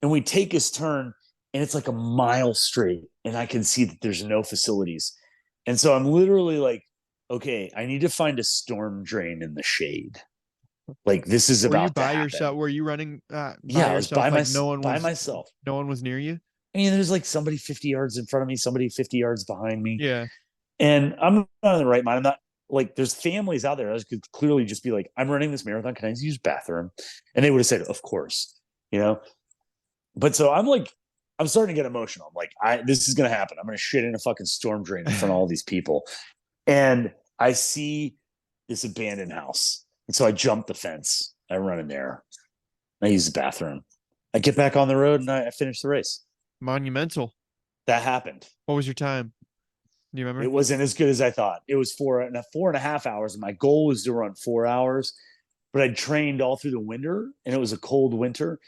And we take his turn, and it's like a mile straight, and I can see that there's no facilities. And so I'm literally like, okay, I need to find a storm drain in the shade. Like this is Were you about to by happen. yourself? Were you running by Yeah, I was yourself? Like by myself. no one was near you? I mean, there's like somebody 50 yards in front of me, somebody 50 yards behind me. Yeah. And I'm not in the right mind. I'm not like, there's families out there. I could clearly just be like, I'm running this marathon. Can I use bathroom? And they would have said, of course, you know? But so I'm like, I'm starting to get emotional. I'm like, this is going to happen. I'm going to shit in a fucking storm drain in front of all these people. And I see this abandoned house. And so I jump the fence. I run in there. I use the bathroom. I get back on the road, and I finish the race. Monumental. That happened. What was your time? Do you remember? It wasn't as good as I thought. It was 4.5 hours. And my goal was to run 4 hours, but I trained all through the winter, and it was a cold winter.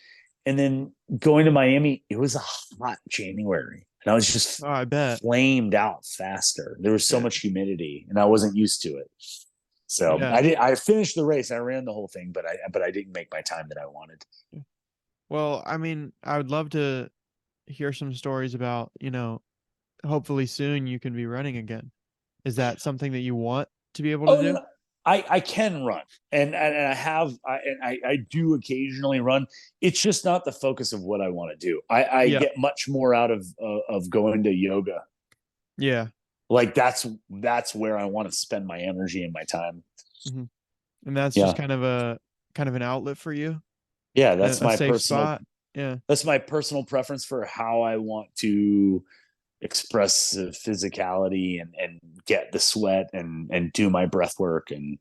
And then going to Miami, it was a hot January, and I was just I bet. flamed out faster. There was so much humidity, and I wasn't used to it. So I finished the race. I ran the whole thing, but I didn't make my time that I wanted. Well, I mean, I would love to hear some stories about, hopefully soon you can be running again. Is that something that you want to be able to do? No, I can run, and I do occasionally run. It's just not the focus of what I want to do. I get much more out of going to yoga. Yeah. Like that's where I want to spend my energy and my time. Mm-hmm. And that's just kind of an outlet for you. Yeah, that's my safe personal spot. Yeah. That's my personal preference for how I want to express physicality and get the sweat and do my breath work, and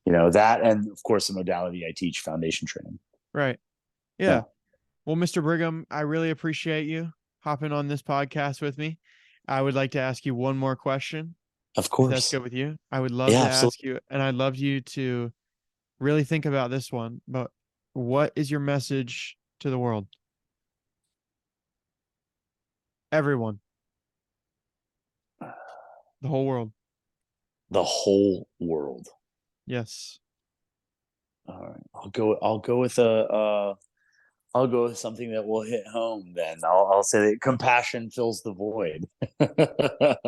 that, and of course the modality I teach, foundation training. Right. Yeah. Well, Mr. Brigham, I really appreciate you hopping on this podcast with me. I would like to ask you one more question. Of course. If that's good with you. I would love to ask you, and I'd love you to really think about this one, but what is your message to the world? Everyone. The whole world. The whole world. Yes. All right. I'll go with something that will hit home then. I'll say that compassion fills the void. I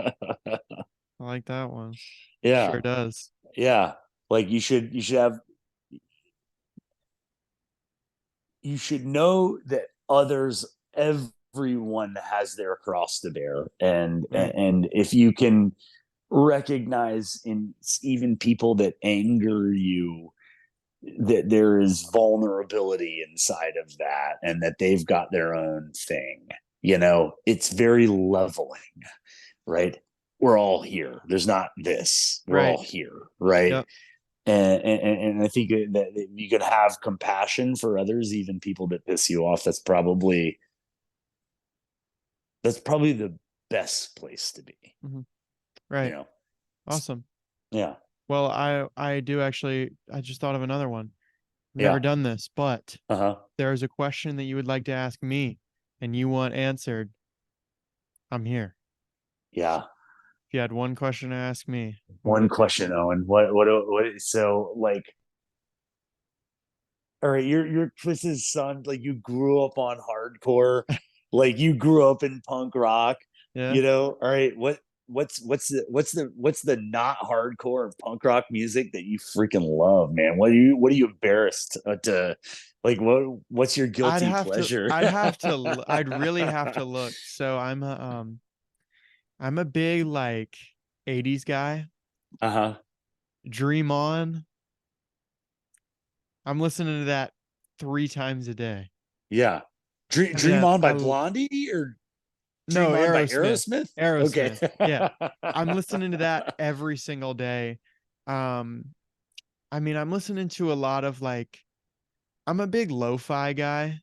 like that one. Yeah. Sure does. Yeah. Like you should know that everyone has their cross to bear. And if you can recognize in even people that anger you, that there is vulnerability inside of that, and that they've got their own thing, it's very leveling, right? We're all here. There's not this. We're all here, right? Yep. And I think that you can have compassion for others, even people that piss you off. That's probably the best place to be. Mm-hmm. Right. Awesome. Yeah. Well, I do actually, I just thought of another one. I've never done this, but there's a question that you would like to ask me and you want answered. I'm here. Yeah. If you had one question to ask me. One question, Owen. What, so like, all right, you're Chris's son, like you grew up on hardcore, like you grew up in punk rock, all right, what's the not hardcore punk rock music that you freaking love, man? What are you embarrassed to, like, what's your guilty pleasure? I'd really have to look. So I'm a big like 80s guy. Dream On. I'm listening to that 3 times a day. Yeah. Dream On by Blondie or No, Dream On by Aerosmith. Aerosmith? Okay. Aerosmith. Yeah. I'm listening to that every single day. Um, I mean, I'm listening to a lot of like I'm a big lo-fi guy.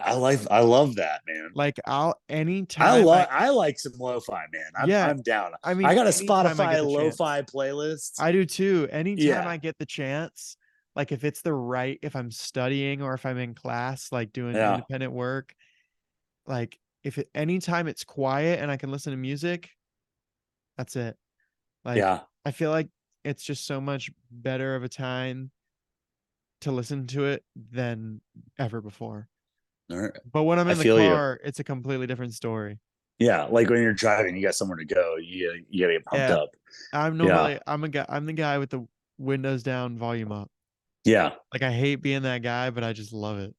I love that, man. Like I'll anytime I I like some lo-fi, man. yeah, I'm down. I mean I got a anytime I get Spotify the chance. lo-fi playlist. I do too. Anytime Yeah. I get the chance, like if it's the right, if I'm studying or if I'm in class, like doing Yeah. independent work, like if it anytime it's quiet and I can listen to music, that's it. Like Yeah. I feel like it's just so much better of a time to listen to it than ever before. All right. But when I'm I in the feel you. car, it's a completely different story. Yeah. Like when you're driving, you got somewhere to go. You gotta get pumped Yeah, up. I'm Yeah. normally I'm the guy with the windows down, volume up. Yeah. Like I hate being that guy, but I just love it.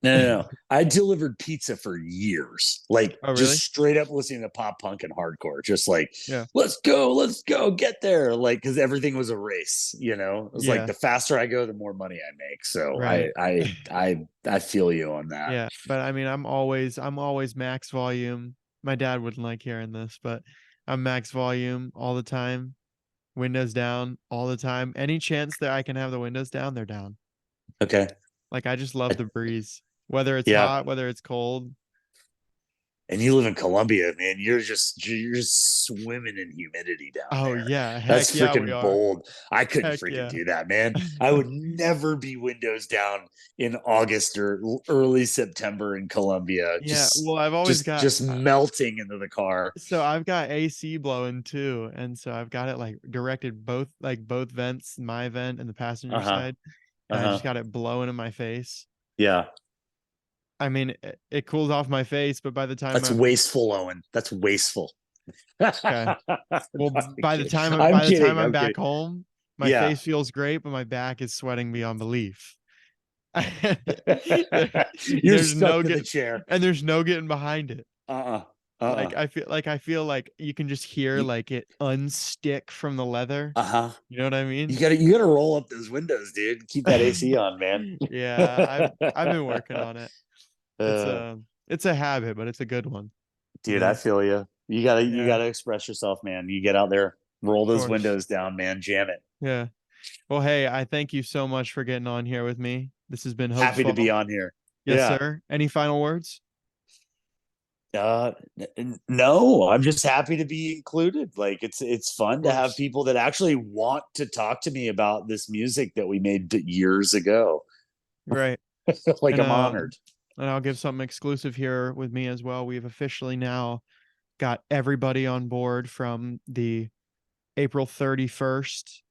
No. I delivered pizza for years, like Oh, really? just straight up listening to pop punk and hardcore, just like, Yeah. let's go, get there. Like, cause everything was a race, you know, it was like Yeah. the faster I go, the more money I make. So Right. I feel you on that. Yeah. But I mean, I'm always max volume. My dad wouldn't like hearing this, but I'm max volume all the time. Windows down all the time. Any chance that I can have the windows down, they're down. Okay. Like I just love the breeze. Whether it's Yeah. hot, whether it's cold. And you live in Colombia, man. You're just swimming in humidity down Oh there. yeah. Heck That's yeah, we freaking are. bold. I couldn't Heck freaking yeah. do that, man. I would never be windows down in August or early September in Colombia. Yeah. Well, I've always got Just melting into the car. so I've got AC blowing too, and so I've got it like directed both vents, my vent and the passenger Uh-huh. side, and I just Uh-huh. got it blowing in my face. Yeah. I mean, it cools off my face, but by the time That's I'm wasteful, Owen. That's wasteful. okay, well, I'm by the time kidding. I'm I'm back kidding. home, my Yeah. face feels great, but my back is sweating beyond belief. You're There's stuck no to the getting, chair. and there's no getting behind it. Uh-uh. Like Uh-uh. I feel like you can just hear You, like it unstick from the leather. uh-huh. You know what I mean? You gotta roll up those windows, dude. Keep that AC on, man. Yeah, I've been working on it. uh, It's a habit, but it's a good one, you dude, I know? feel you. You Yeah, gotta express yourself, man. You get out there, roll of those course. windows down, man. Jam it. Yeah. Well, hey, I thank you so much for getting on here with me. This has been Happy to be Hopesfall. on here. Yes, Yeah. sir. Any final words? Uh, no, I'm just happy to be included. Like it's Of fun to have course. people that actually want to talk to me about this music that we made years ago. Right. Like And I'm honored. I'll give something exclusive here with me as well. We've officially now got everybody on board from the April 31st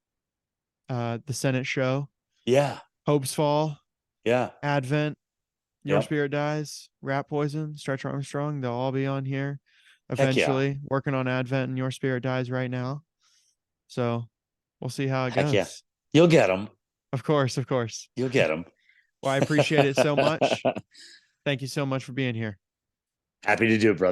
the Senate show, Yeah. Hopesfall, Yeah. Advent, Your Yep. Spirit Dies, Rat Poison, Stretch Armstrong. They'll all be on here Heck yeah. eventually. Working on Advent and Your Spirit Dies right now. So we'll see how it Heck yeah. goes. You'll get them. Of course, of course. You'll get them. Well, I appreciate it so much. Thank you so much for being here. Happy to do it, brother.